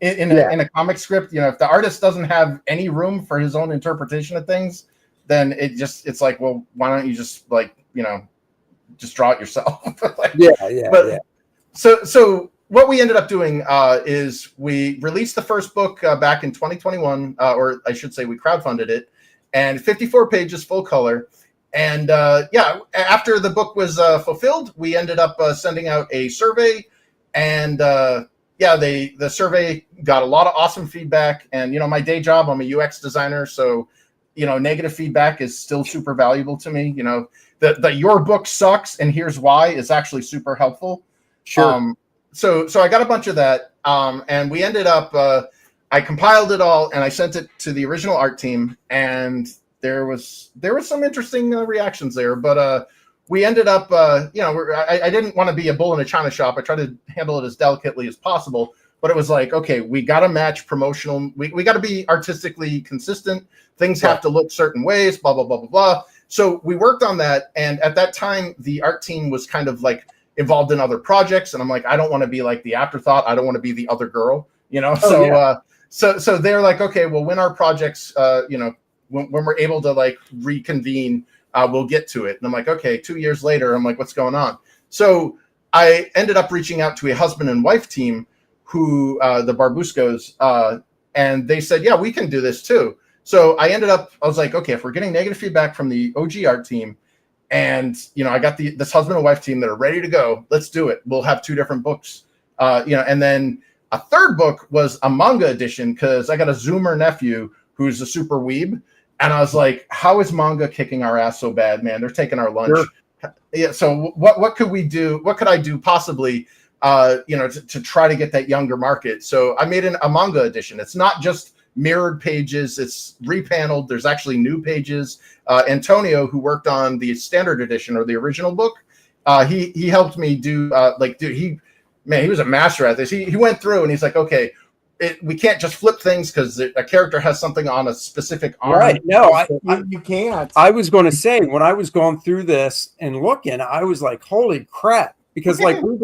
in a comic script. If the artist doesn't have any room for his own interpretation of things, then it's like, well, why don't you just just draw it yourself? So what we ended up doing is we released the first book back in 2021, or I should say we crowdfunded it, and 54 pages full color. And after the book was fulfilled, we ended up sending out a survey, and the survey got a lot of awesome feedback. And my day job, I'm a UX designer, so negative feedback is still super valuable to me. That your book sucks and here's why is actually super helpful. Sure. So I got a bunch of that, and we ended up. I compiled it all and I sent it to the original art team, and there was some interesting reactions there, but we ended up, I didn't want to be a bull in a china shop. I tried to handle it as delicately as possible, but it was like, okay, we got to match promotional. We got to be artistically consistent. Things have to look certain ways, blah, blah, blah, blah, blah. So we worked on that. And at that time, the art team was kind of involved in other projects. And I'm like, I don't want to be the afterthought. I don't want to be the other girl, So they're like, okay, well, when our projects, when we're able to reconvene, we'll get to it. And I'm like, okay, 2 years later, I'm like, what's going on? So I ended up reaching out to a husband and wife team who, the Barbuscos, and they said, yeah, we can do this too. So I was like, okay, if we're getting negative feedback from the OG art team, and I got this husband and wife team that are ready to go, let's do it. We'll have 2 different books, and then a third book was a manga edition, because I got a Zoomer nephew who's a super weeb. And I was like, how is manga kicking our ass so bad, man? They're taking our lunch. Sure. Yeah. So what could we do? What could I do possibly to try to get that younger market. So I made a manga edition. It's not just mirrored pages, it's repaneled. There's actually new pages. Antonio, who worked on the standard edition or the original book, he helped me do he was a master at this. He went through and he's like, okay, we can't just flip things because a character has something on a specific arm. Right. No, you can't. I was going to say, when I was going through this and looking, I was like, holy crap. Because like we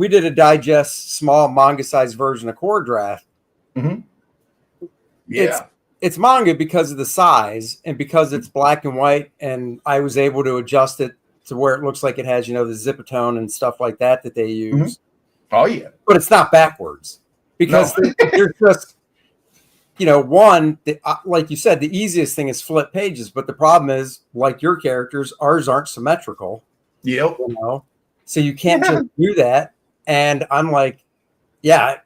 did a digest small manga sized version of Core Draft. Mm-hmm. Yeah. It's manga because of the size and because it's black and white. And I was able to adjust it to where it looks like it has, the zipatone and stuff like that they use. Mm-hmm. Oh, yeah. But it's not backwards. Because there's just, like you said, the easiest thing is flip pages. But the problem is, like your characters, ours aren't symmetrical. Yep. So you can't just do that. And I'm like, yeah,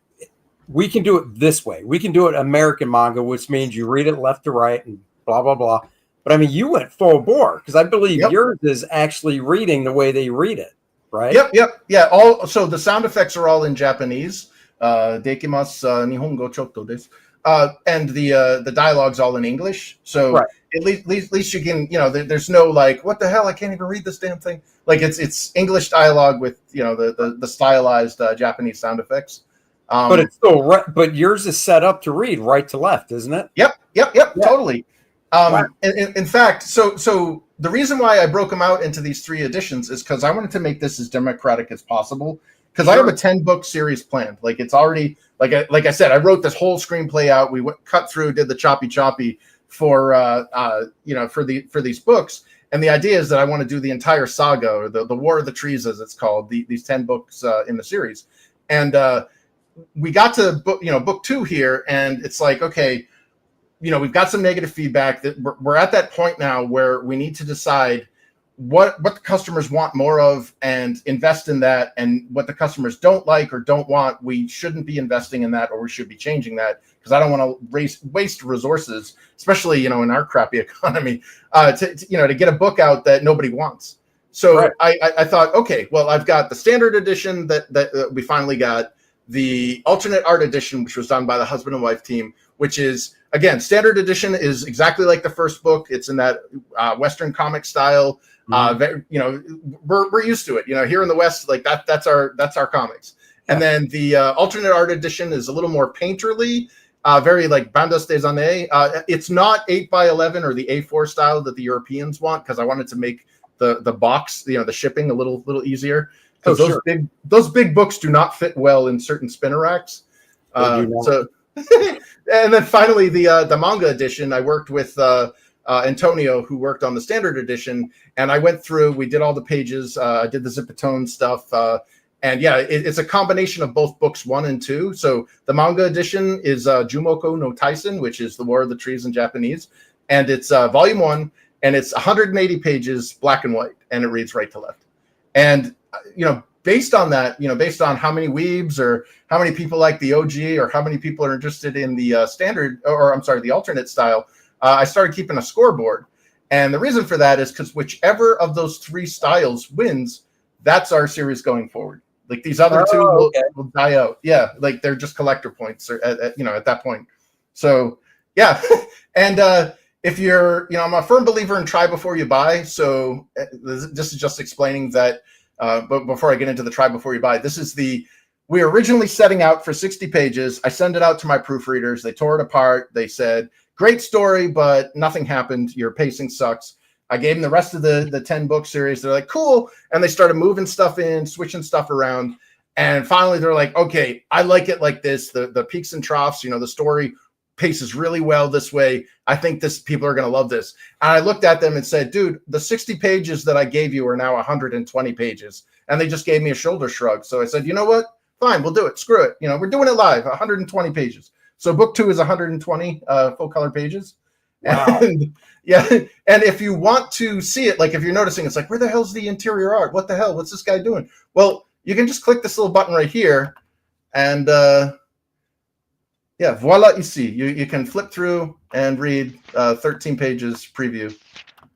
we can do it this way. We can do it American manga, which means you read it left to right and blah, blah, blah. But I mean, you went full bore because I believe yours is actually reading the way they read it, right? Yep. Yeah. So the sound effects are all in Japanese. Dekimasu nihongo chotto desu. And the dialogue's all in English. So at least you can, there's no like, what the hell? I can't even read this damn thing. Like it's English dialogue with, the stylized Japanese sound effects. But it's still but yours is set up to read right to left, isn't it? Yep. Totally. In fact, so the reason why I broke them out into these 3 editions is because I wanted to make this as democratic as possible. Because I have a 10-book series planned. Like it's already, like I said, I wrote this whole screenplay out. We cut through, did the choppy for for these books. And the idea is that I want to do the entire saga, or the War of the Trees, as it's called, these 10 books in the series. And we got to book 2 here, and it's like, okay, we've got some negative feedback. That we're at that point now where we need to decide what the customers want more of and invest in that, and what the customers don't like or don't want, we shouldn't be investing in that, or we should be changing that, because I don't want to waste resources, especially in our crappy economy, to get a book out that nobody wants. So I thought, okay, well, I've got the standard edition that we finally got, the alternate art edition, which was done by the husband and wife team, which is, again, standard edition is exactly like the first book. It's in that Western comic style. We're used to it, here in the West, like that's our comics. And then the alternate art edition is a little more painterly, very like bandas des années. It's not 8x11 or the A4 style that the Europeans want, because I wanted to make the box, the shipping a little easier, because those big books do not fit well in certain spinner racks. So and then finally the manga edition, I worked with Antonio, who worked on the standard edition, and I went through, we did all the pages, I did the zipatone stuff, and it's a combination of both books 1 and 2. So the manga edition is Jumoko no Taisen, which is the War of the Trees in Japanese, and it's volume 1, and it's 180 pages, black and white, and it reads right to left. And based on that, based on how many weebs or how many people like the OG or how many people are interested in the standard, or I'm sorry, the alternate style, I started keeping a scoreboard. And the reason for that is because whichever of those 3 styles wins, that's our series going forward. Like these other 2 will die out. Yeah, like they're just collector points at that point. So, yeah. And if you're, I'm a firm believer in try before you buy. So this is just explaining that, but before I get into the try before you buy, we're originally setting out for 60 pages. I send it out to my proofreaders. They tore it apart. They said, great story, but nothing happened. Your pacing sucks. I gave them the rest of the 10 book series. They're like, cool. And they started moving stuff in, switching stuff around. And finally they're like, okay, I like it like this. The peaks and troughs, the story paces really well this way. I think people are going to love this. And I looked at them and said, dude, the 60 pages that I gave you are now 120 pages. And they just gave me a shoulder shrug. So I said, you know what? Fine, we'll do it. Screw it. We're doing it live, 120 pages. So book 2 is 120 full color pages. Wow. And if you want to see it, like if you're noticing, it's like, where the hell's the interior art? What the hell? What's this guy doing? Well, you can just click this little button right here, and voila, ici. You can flip through and read 13 pages preview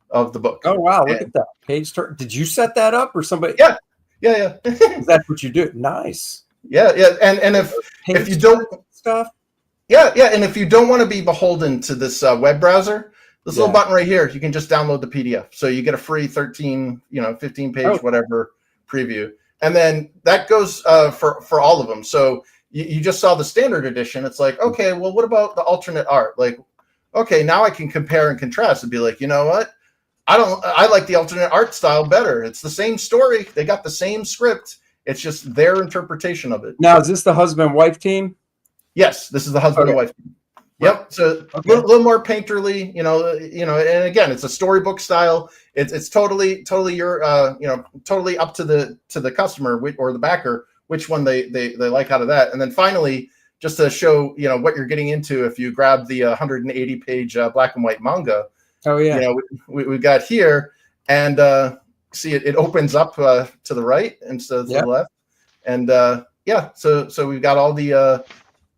of the book. Oh wow, look at that page turn. Did you set that up or somebody? Yeah. That's what you do. Nice. Yeah. And if you don't stuff. Yeah. And if you don't want to be beholden to this web browser, this little button right here, you can just download the PDF. So you get a free 15 page, whatever preview. And then that goes for all of them. So you just saw the standard edition. It's like, okay, well, what about the alternate art? Like, okay, now I can compare and contrast and be like, you know what? I like the alternate art style better. It's the same story. They got the same script. It's just their interpretation of it. Now, is this the husband-wife team? Yes, this is the husband and wife team. Yep. So a little more painterly, and again, it's a storybook style. It's totally your, totally up to the customer or the backer, which one they like out of that. And then finally, just to show, what you're getting into, if you grab the 180 page black and white manga, we've got here, and see it opens up to the right instead of to the left. And so we've got all the,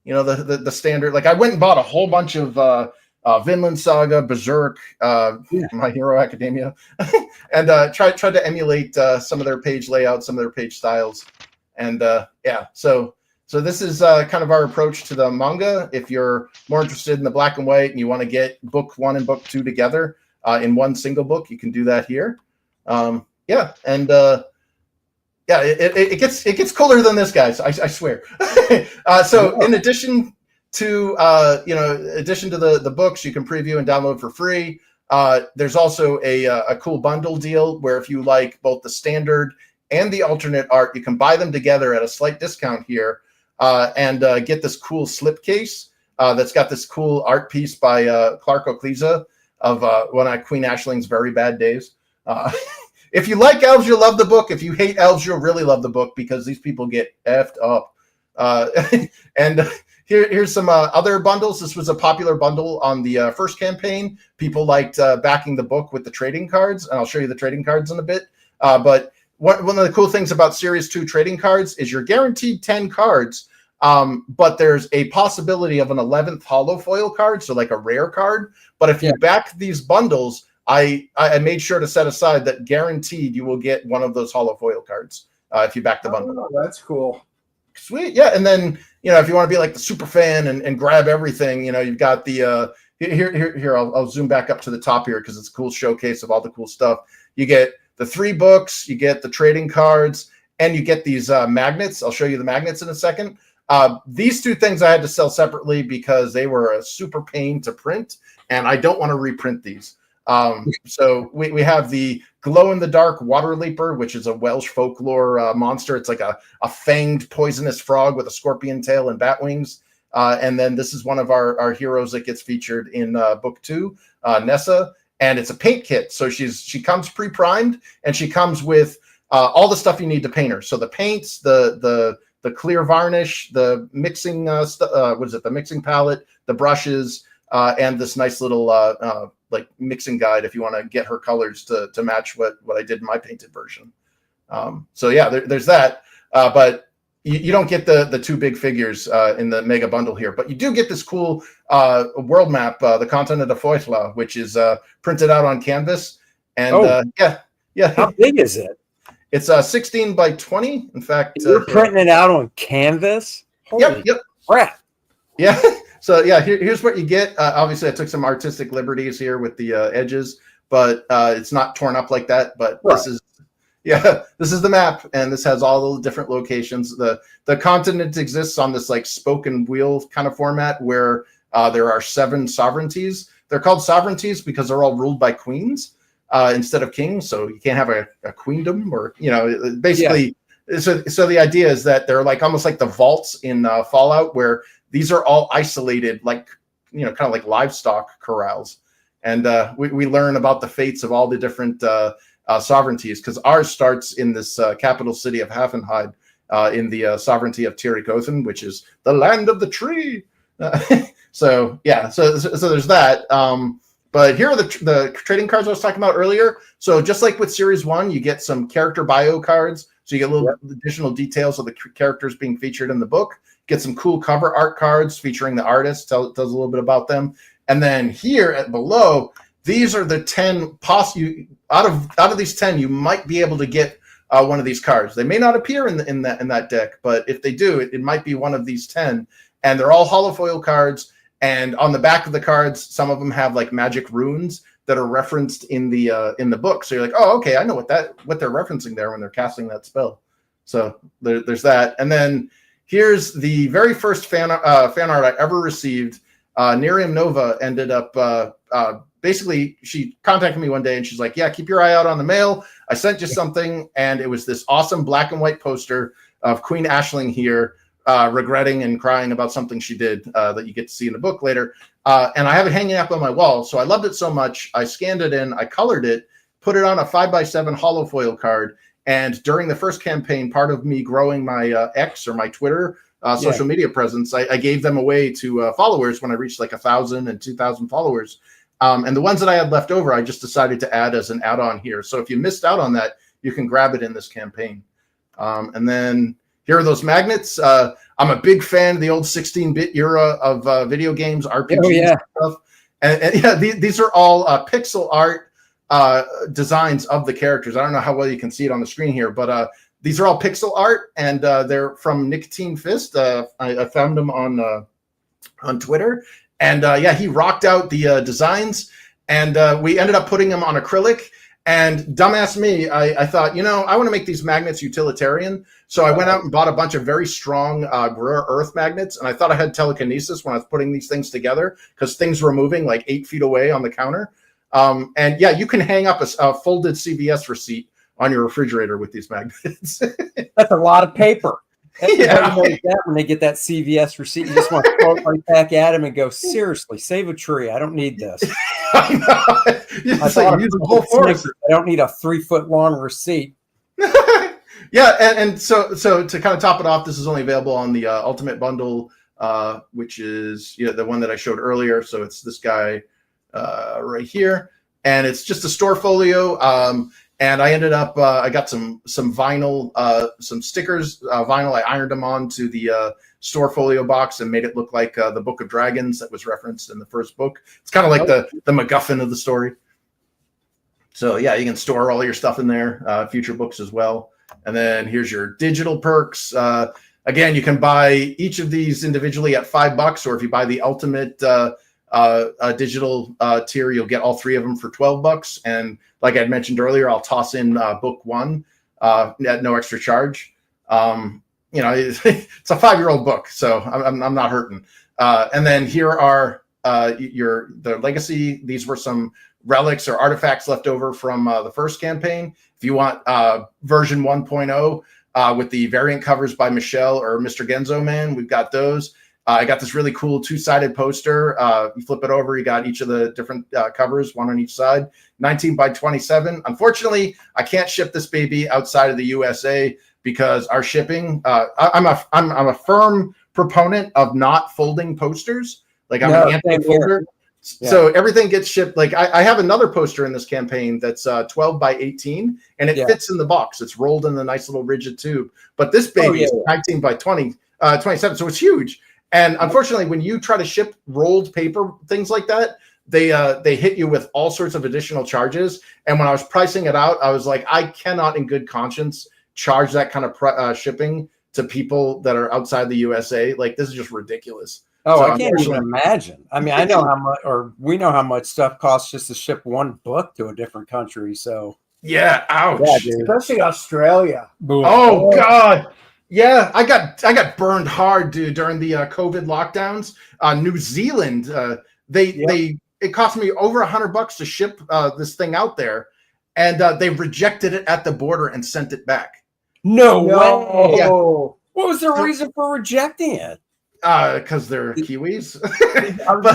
the standard, like I went and bought a whole bunch of Vinland Saga, Berserk, My Hero Academia, and tried to emulate some of their page layouts, some of their page styles. And so this is kind of our approach to the manga. If you're more interested in the black and white and you want to get book 1 and book 2 together in one single book, you can do that here. It gets cooler than this, guys. I swear. So in addition to the books you can preview and download for free, there's also a cool bundle deal where if you like both the standard and the alternate art, you can buy them together at a slight discount here, and get this cool slipcase that's got this cool art piece by Clark Ocliza of one of Queen Ashling's Very Bad Days. If you like elves, you'll love the book. If you hate elves, you'll really love the book because these people get effed up. And here's some other bundles. This was a popular bundle on the first campaign. People liked backing the book with the trading cards, and I'll show you the trading cards in a bit. But one of the cool things about Series 2 trading cards is you're guaranteed 10 cards, but there's a possibility of an 11th holo foil card, so like a rare card. But if you back these bundles, I made sure to set aside that guaranteed you will get one of those holo foil cards if you back the bundle. Oh, that's cool. Sweet. Yeah. And then, if you want to be like the super fan and grab everything, you've got the here, I'll zoom back up to the top here because it's a cool showcase of all the cool stuff. You get the 3 books, you get the trading cards, and you get these magnets. I'll show you the magnets in a second. These 2 things I had to sell separately because they were a super pain to print, and I don't want to reprint these. So we have the glow-in-the-dark water leaper, which is a Welsh folklore monster. It's like a fanged poisonous frog with a scorpion tail and bat wings. And then this is one of our heroes that gets featured in book 2, Nessa, and it's a paint kit. So she comes pre-primed, and she comes with all the stuff you need to paint her. So the paints, the clear varnish, the mixing the mixing palette, the brushes, and this nice little like mixing guide if you want to get her colors to match what I did in my painted version. So yeah, there's that. But you don't get the 2 big figures in the mega bundle here, but you do get this cool world map, the Continent of Foithla, which is printed out on canvas. And yeah. How big is it? It's 16 by 20. In fact, you're printing it out on canvas. Holy yep. crap. Yeah. So yeah, here's what you get. Obviously, I took some artistic liberties here with the edges, but it's not torn up like that. But this is the map, and this has all the different locations. The continent exists on this like spoken wheel kind of format where there are 7 sovereignties. They're called sovereignties because they're all ruled by queens instead of kings. So you can't have a queendom, or basically. Yeah. So the idea is that they're like almost like the vaults in Fallout, where these are all isolated, like, kind of like livestock corrals. And we learn about the fates of all the different sovereignties, because ours starts in this capital city of Hafenheim, in the sovereignty of Tirikothen, which is the land of the tree. So there's that. But here are the trading cards I was talking about earlier. So just like with Series 1, you get some character bio cards. So you get little additional details of the characters being featured in the book. Get some cool cover art cards featuring the artist, tells a little bit about them. And then here below, these are the 10 out of these 10, you might be able to get one of these cards. They may not appear in that deck, but if they do, it might be one of these 10. And they're all holofoil cards. And on the back of the cards, some of them have like magic runes that are referenced in the book. So you're like, oh, okay, I know what they're referencing there when they're casting that spell. So there's that. And then here's the very first fan art I ever received. Nerium Nova ended up basically, she contacted me one day and she's like, yeah, keep your eye out on the mail. I sent you something, and it was this awesome black and white poster of Queen Aisling here regretting and crying about something she did that you get to see in the book later. And I have it hanging up on my wall. So I loved it so much. I scanned it in, I colored it, put it on a 5x7 holofoil card. And during the first campaign, part of me growing my X or my Twitter social media presence, I gave them away to followers when I reached like 1,000 and 2,000 followers. And the ones that I had left over, I just decided to add as an add-on here. So if you missed out on that, you can grab it in this campaign. And then here are those magnets. I'm a big fan of the old 16-bit era of video games, RPGs, stuff. And yeah, these are all pixel art designs of the characters. I don't know how well you can see it on the screen here, but these are all pixel art, and they're from Nicotine Fist. I found them on Twitter. And yeah, he rocked out the designs, and we ended up putting them on acrylic. And dumbass me, I thought, I want to make these magnets utilitarian. So I went out and bought a bunch of very strong rare earth magnets. And I thought I had telekinesis when I was putting these things together because things were moving like 8 feet away on the counter. And yeah, you can hang up a folded CVS receipt on your refrigerator with these magnets. That's a lot of paper. Yeah. When they get that CVS receipt, you just want to throw it right back at him and go, seriously, save a tree. I don't need this. I know. I don't need a 3-foot long receipt. Yeah, and so to kind of top it off, this is only available on the Ultimate Bundle, which is the one that I showed earlier. So it's this guy right here, and it's just a store folio. And I ended up, I got some vinyl, some stickers, vinyl. I ironed them onto the store folio box and made it look like the Book of Dragons that was referenced in the first book. It's kind of like the MacGuffin of the story. So yeah, you can store all your stuff in there, future books as well. And then here's your digital perks. Again, you can buy each of these individually at $5, or if you buy the ultimate digital tier, you'll get all 3 of them for $12. And like I mentioned earlier, I'll toss in book 1 at no extra charge. It's a 5-year-old book, so I'm not hurting. And then here are the legacy. These were some relics or artifacts left over from the first campaign. If you want version 1.0 with the variant covers by Michelle or Mr. Genzo Man, we've got those. I got this really cool 2-sided poster. You flip it over, you got each of the different covers, one on each side, 19 by 27. Unfortunately, I can't ship this baby outside of the USA because our shipping, I'm a firm proponent of not folding posters. Like I'm an anti-folder. Yeah. So everything gets shipped. Like I have another poster in this campaign that's 12 by 18, and it fits in the box. It's rolled in the nice little rigid tube. But this baby is 19 by 27, so it's huge. And unfortunately, when you try to ship rolled paper, things like that, they hit you with all sorts of additional charges. And when I was pricing it out, I was like, I cannot in good conscience charge that kind of shipping to people that are outside the USA. Like, this is just ridiculous. Oh, so I can't even imagine. I mean, I know how much, or we know how much stuff costs just to ship one book to a different country. So yeah, ouch. Yeah, especially Australia. Boom. Oh God. Yeah, I got burned hard, dude, during the COVID lockdowns. New Zealand, it cost me over $100 to ship this thing out there, and they rejected it at the border and sent it back. No way. Yeah. What was their reason for rejecting it? Because they're Kiwis.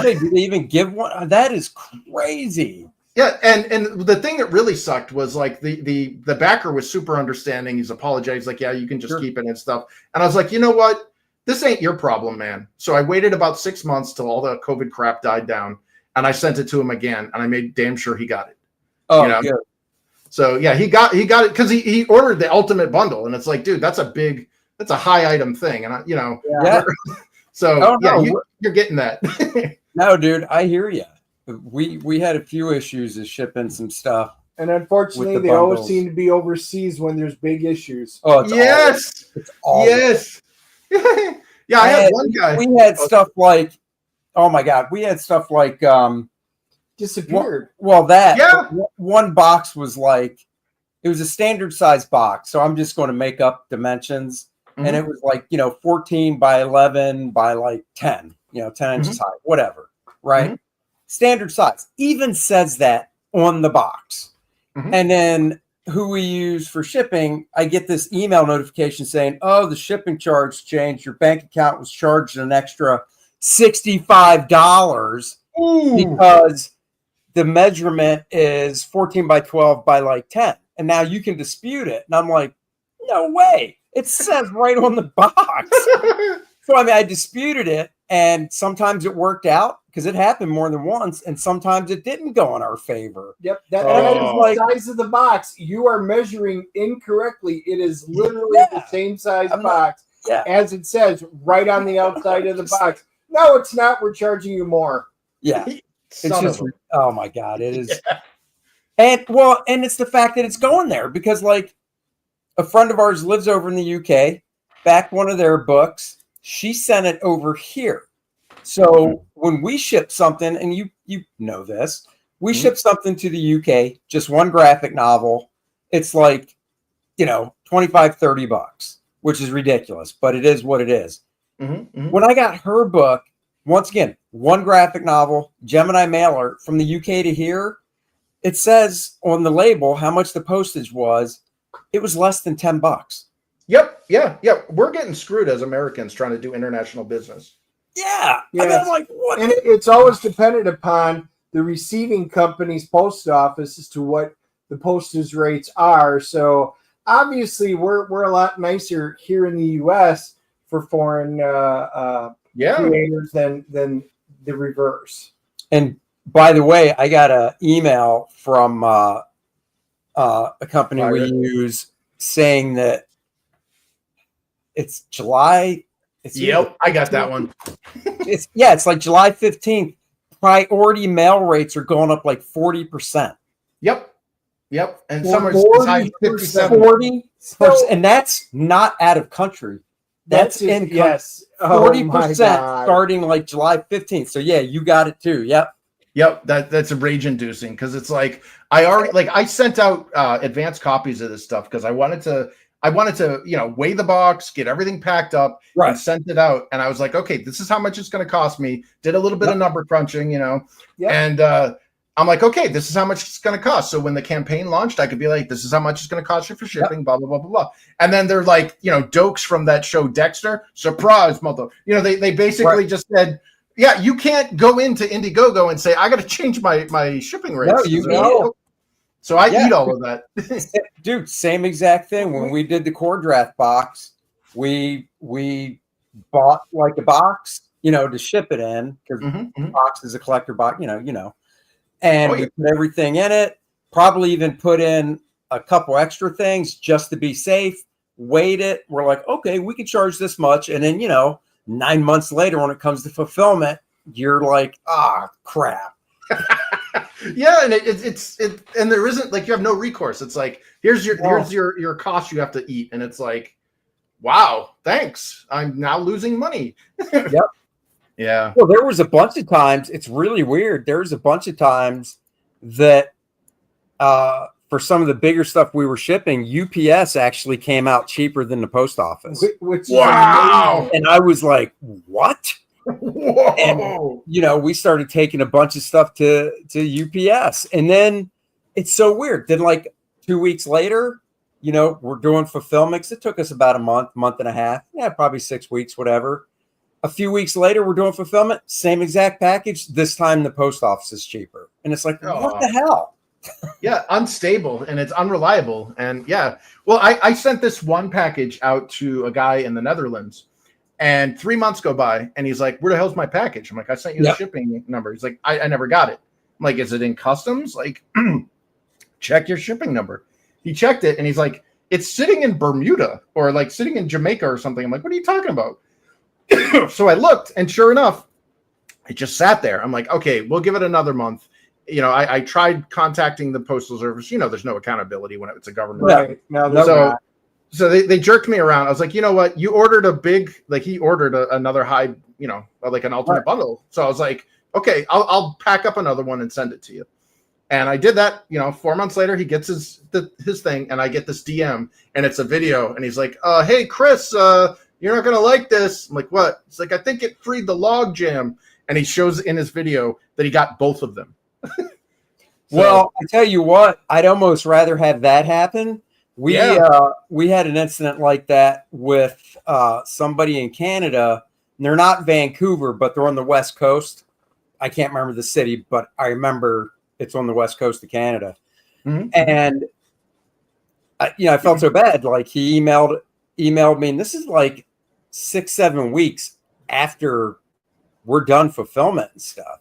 Did they even give one? That is crazy. Yeah, and the thing that really sucked was like the backer was super understanding. He's apologized, like, yeah, you can just keep it and stuff. And I was like, you know what? This ain't your problem, man. So I waited about 6 months till all the COVID crap died down, and I sent it to him again, and I made damn sure he got it. Oh, good. So yeah, he got it because he ordered the ultimate bundle, and it's like, dude, that's a high item thing, and so you're getting that. No, dude, I hear you. We had a few issues of shipping some stuff And unfortunately, with the they always bundles. seem to be overseas when there's big issues. Oh, it's Yes. It's all Yes. Yeah, I had one guy. We had stuff like, oh my god, we had stuff like Disappeared. Yeah. one box was like, it was a standard size box, so I'm just going to make up dimensions, and it was like 14 by 11 by like 10, 10 inches high, whatever, right? Standard size. Even says that on the box, and then who we use for shipping, I get this email notification saying, oh, the shipping charge changed. Your bank account was charged an extra $65 because the measurement is 14 by 12 by like 10. And now you can dispute it. And I'm like, no way. It says right on the box. So, I mean, I disputed it. And sometimes it worked out because it happened more than once. And sometimes it didn't go in our favor. Yep. That is the size of the box. You are measuring incorrectly. It is literally the same size box as it says right on the outside of the box. No, it's not. We're charging you more. Yeah. It's just, oh my God. It is. And it's the fact that it's going there because like a friend of ours lives over in the UK, backed one of their books. She sent it over here. So when we ship something, and you know this, we ship something to the UK, just one graphic novel. It's like, $25-$30, which is ridiculous, but it is what it is. When I got her book, once again, one graphic novel, Gemini mailer from the UK to here, it says on the label how much the postage was. It was less than $10. Yep. Yeah. We're getting screwed as Americans trying to do international business. Yeah. I mean, I'm like, what? And it's always dependent upon the receiving company's post office as to what the postage rates are. So obviously we're a lot nicer here in the US for foreign creators than the reverse. And by the way, I got an email from a company we use saying that it's July. I got that one. It's like July 15th. Priority mail rates are going up like 40%. Yep. And some are as high as 57. 40%. And that's not out of country. That's in yes. 40% starting like July 15th. So yeah, you got it too. Yep. That's a rage inducing because it's like I sent out advanced copies of this stuff because I wanted to weigh the box, get everything packed up, and sent it out. And I was like, okay, this is how much it's going to cost me. Did a little bit of number crunching, and I'm like, okay, this is how much it's going to cost. So when the campaign launched, I could be like, this is how much it's going to cost you for shipping, blah, blah, blah, blah, blah. And then they're like, dokes from that show, Dexter, surprise, mother. They basically just said, yeah, you can't go into Indiegogo and say, I got to change my shipping rates. No, you know. So I eat all of that. Dude, same exact thing. When we did the core draft box, we bought like a box, to ship it in because the box is a collector box, and we put everything in it, probably even put in a couple extra things just to be safe, weighed it. We're like, okay, we can charge this much. And then, 9 months later, when it comes to fulfillment, you're like, crap. Yeah, and it's and there isn't like you have no recourse. It's like here's your cost you have to eat, and it's like, wow, thanks. I'm now losing money. Yep. Yeah. Well, there was a bunch of times. It's really weird. There was a bunch of times that for some of the bigger stuff we were shipping, UPS actually came out cheaper than the post office. Which wow! And I was like, what? Whoa. And we started taking a bunch of stuff to UPS, and then it's so weird. Then like 2 weeks later, we're doing fulfillments. It took us about a month and a half, probably 6 weeks, whatever. A few weeks later, we're doing fulfillment, same exact package. This time the post office is cheaper, and it's like, what the hell? Yeah, unstable and it's unreliable. And well, I sent this one package out to a guy in the Netherlands. And 3 months go by, and he's like, where the hell's my package? I'm like, I sent you the shipping number. He's like, I never got it. I'm like, is it in customs? Like, check your shipping number. He checked it, and he's like, it's sitting in Bermuda or like sitting in Jamaica or something. I'm like, what are you talking about? So I looked, and sure enough, it just sat there. I'm like, okay, we'll give it another month. I tried contacting the postal service. There's no accountability when it's a government. Right. No, there's not. So they jerked me around. I was like, you know what? You ordered he ordered another high, like an ultimate bundle. So I was like, okay, I'll pack up another one and send it to you. And I did that. 4 months later, he gets his thing, and I get this DM, and it's a video, and he's like, "Hey, Chris, you're not gonna like this." I'm like, "What?" He's like, "I think it freed the log jam," and he shows in his video that he got both of them. Well, I tell you what, I'd almost rather have that happen. We had an incident like that with somebody in Canada. They're not Vancouver, but they're on the West Coast. I can't remember the city, but I remember it's on the West Coast of Canada. Mm-hmm. And I felt so bad. Like, he emailed me, and this is like 6-7 weeks after we're done fulfillment and stuff.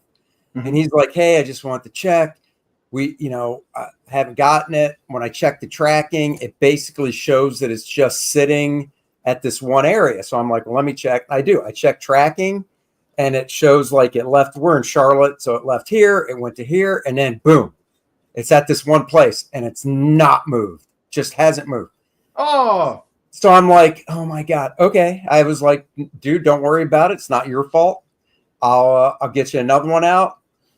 Mm-hmm. And he's like, "Hey, I just want to check. I haven't gotten it. When I check the tracking, it basically shows that it's just sitting at this one area." So I'm like, "Well, let me check." I do. I check tracking, and it shows like it left. We're in Charlotte, so it left here, it went to here, and then boom, it's at this one place, and it's not moved. Just hasn't moved. Oh. So I'm like, "Oh my God." Okay. I was like, "Dude, don't worry about it. It's not your fault. I'll get you another one out."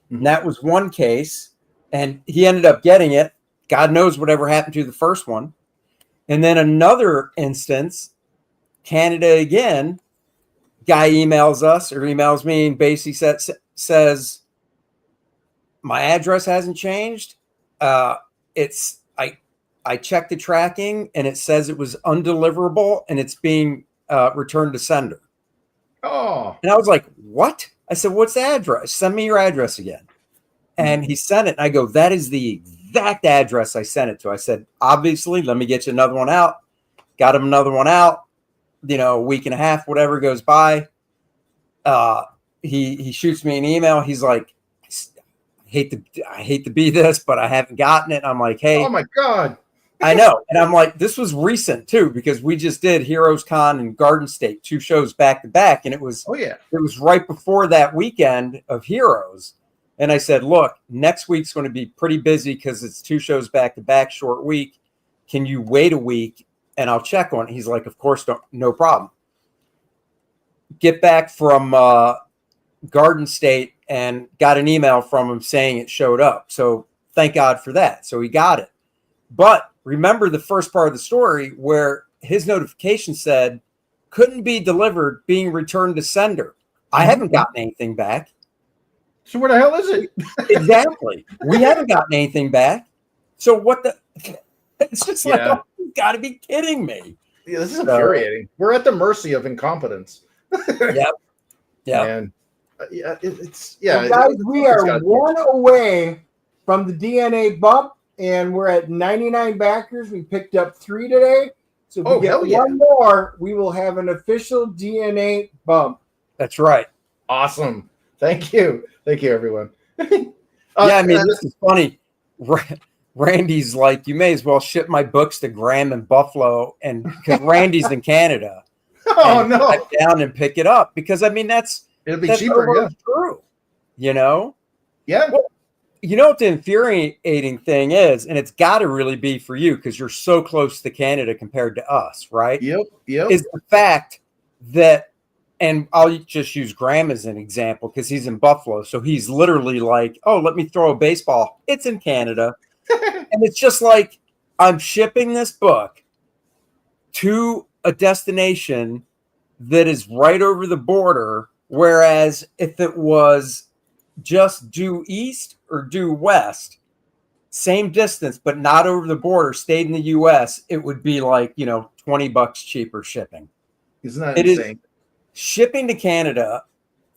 And that was one case. And he ended up getting it. God knows whatever happened to the first one. And then another instance, Canada again, guy emails us or emails me and basically says, "My address hasn't changed. I checked the tracking and it says it was undeliverable and it's being returned to sender." Oh. And I was like, "What?" I said, "What's the address? Send me your address again." And he sent it. And I go, "That is the exact address I sent it to." I said, "Obviously, let me get you another one out." Got him another one out. A week and a half, whatever goes by. He shoots me an email. He's like, I hate to be this, but I haven't gotten it. And I'm like, "Hey." Oh my God. I know. And I'm like, this was recent too, because we just did Heroes Con and Garden State, 2 shows back to back. And it was right before that weekend of Heroes. And I said, "Look, next week's going to be pretty busy because it's 2 shows back to back, short week. Can you wait a week and I'll check on it?" He's like, "Of course, no problem." Get back from Garden State and got an email from him saying it showed up. So thank God for that. So he got it. But remember the first part of the story where his notification said, "Couldn't be delivered, being returned to sender." I haven't gotten anything back. So where the hell is it? Exactly. We haven't gotten anything back. So what the? It's just like, "Oh, you've got to be kidding me." Yeah, this is infuriating. We're at the mercy of incompetence. Yep. Yeah. And So guys, we are one away from the DNA bump, and we're at 99 backers. We picked up 3 today. So if we get one more, we will have an official DNA bump. That's right. Awesome. Thank you, everyone. This is funny. Randy's like, "You may as well ship my books to Graham in Buffalo," and because Randy's in Canada. Oh no! Drive down and pick it up because it'll be cheaper. Yeah, true. Yeah. Well, what the infuriating thing is, and it's got to really be for you because you're so close to Canada compared to us, right? Yep. Is the fact that. And I'll just use Graham as an example because he's in Buffalo. So he's literally like, "Oh, let me throw a baseball. It's in Canada." And it's just like, I'm shipping this book to a destination that is right over the border. Whereas if it was just due east or due west, same distance, but not over the border, stayed in the U.S., it would be like, $20 cheaper shipping. Isn't that insane? Shipping to Canada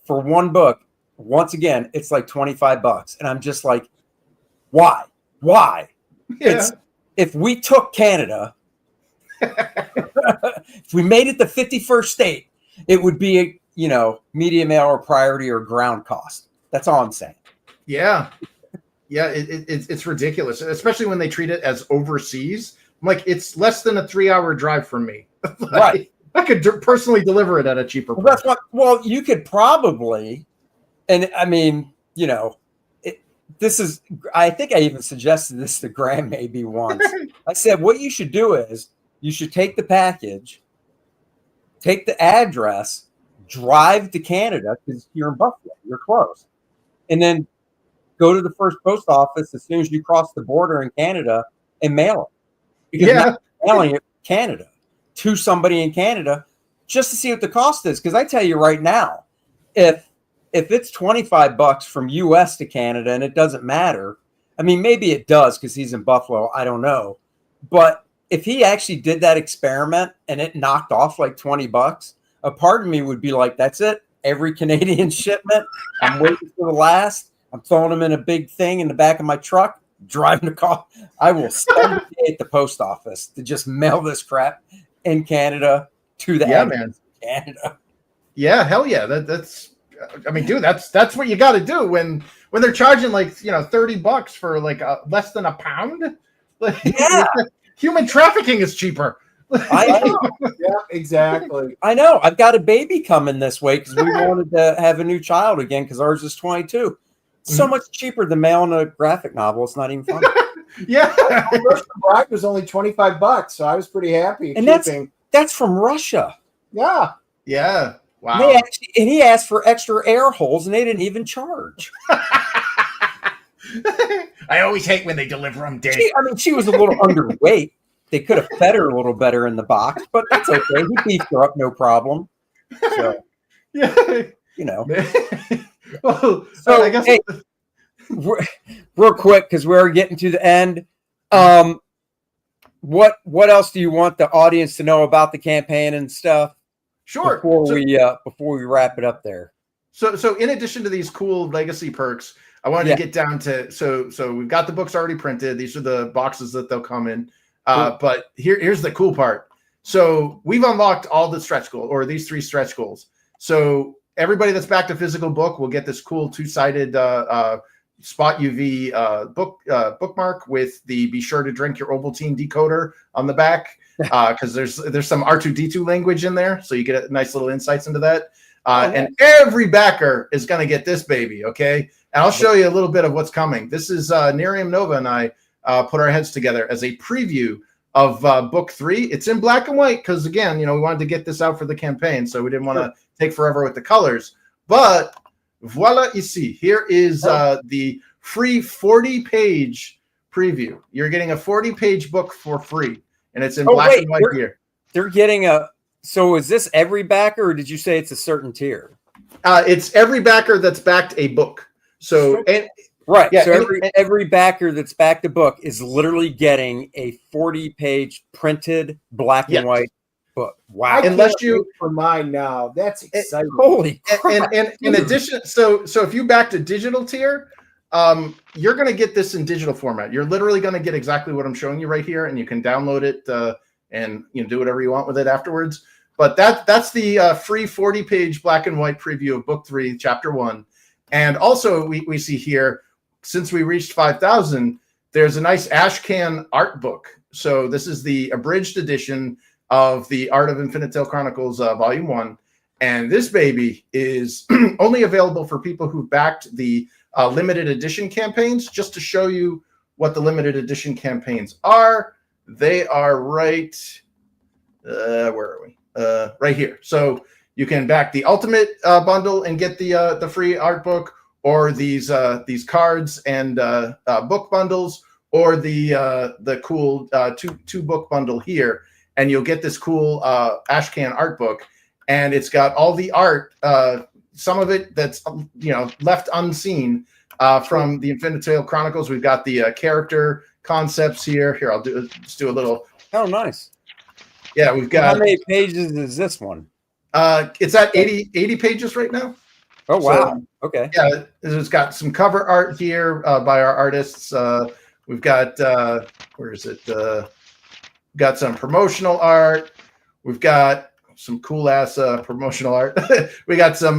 for one book, once again, it's like $25. And I'm just like, why? Yeah. If we took Canada, if we made it the 51st state, it would be, media mail or priority or ground cost. That's all I'm saying. Yeah. Yeah, it's ridiculous, especially when they treat it as overseas. I'm like, it's less than a 3-hour drive from me. Right. I could personally deliver it at a cheaper price. Well, you could probably, and I mean, I think I even suggested this to Graham maybe once. I said, what you should do is you should take the package, take the address, drive to Canada because you're in Buffalo, you're close, and then go to the first post office as soon as you cross the border in Canada and mail it. Because Yeah. mailing it Canada to somebody in Canada just to see what the cost is. Because I tell you right now, if it's $25 from US to Canada and it doesn't matter, I mean, maybe it does because he's in Buffalo. I don't know. But if he actually did that experiment and it knocked off like $20, a part of me would be like, that's it. Every Canadian shipment, I'm waiting for the last. I'm throwing them in a big thing in the back of my truck, driving the car. I will spend the day at the post office to just mail this crap in Canada to the man. Canada. Yeah, hell yeah. That's I mean, dude, that's what you got to do when they're charging like, $30 for like less than a pound. Yeah. Human trafficking is cheaper. I know. Yeah, exactly. I know. I've got a baby coming this way because we wanted to have a new child again because ours is 22. So much cheaper than mailing a graphic novel. It's not even funny. Yeah. First bride was only $25, so I was pretty happy. And that's from Russia. Yeah. Yeah. Wow. And he asked for extra air holes, and they didn't even charge. I always hate when they deliver them, Dave. She was a little underweight. They could have fed her a little better in the box, but that's okay. He beefed her up, no problem. So, yeah. Well, so I guess real quick, because we're getting to the end. What else do you want the audience to know about the campaign and stuff? Sure. Before we wrap it up there. So in addition to these cool legacy perks, I wanted to get down to so we've got the books already printed. These are the boxes that they'll come in. Cool. But here's the cool part. So we've unlocked all the stretch goals, or these 3 stretch goals. So everybody that's backed a physical book will get this cool 2-sided Spot UV bookmark with the "Be sure to drink your Ovaltine" decoder on the back, because there's some R2D2 language in there, so you get a nice little insights into that. And every backer is going to get this baby, okay? And I'll show you a little bit of what's coming. This is Nerium Nova and I put our heads together as a preview of book 3. It's in black and white because, again, we wanted to get this out for the campaign, so we didn't want to take forever with the colors. But voila, ici. Here is the free 40-page preview. You're getting a 40-page book for free, and it's in black and white here. They're getting so is this every backer, or did you say it's a certain tier? It's every backer that's backed a book. So right. Yeah, so every backer that's backed a book is literally getting a 40-page printed black and white book. Wow. Unless you for mine now. That's exciting. Holy crap. And in addition, so if you backed a digital tier, you're going to get this in digital format. You're literally going to get exactly what I'm showing you right here, and you can download it and do whatever you want with it afterwards. But that's the free 40-page black and white preview of book 3, chapter 1. And also we see here, since we reached 5,000, there's a nice Ashcan art book. So this is the abridged edition of the Art of Infinitale Chronicles, Volume 1. And this baby is only available for people who backed the limited edition campaigns. Just to show you what the limited edition campaigns are, they are right, where are we? Right here. So you can back the ultimate bundle and get the free art book, or these cards and book bundles, or the cool two book bundle here, and you'll get this cool Ashcan art book, and it's got all the art, some of it that's left unseen from the Infinitale Chronicles. We've got the character concepts here. Here, let's do a little. Oh, nice. Yeah, we've got. How many pages is this one? It's at 80 pages right now. Oh, wow. So, okay. Yeah, it's got some cover art here by our artists. We've got, where is it? Got some promotional art. We've got some cool-ass promotional art. We got some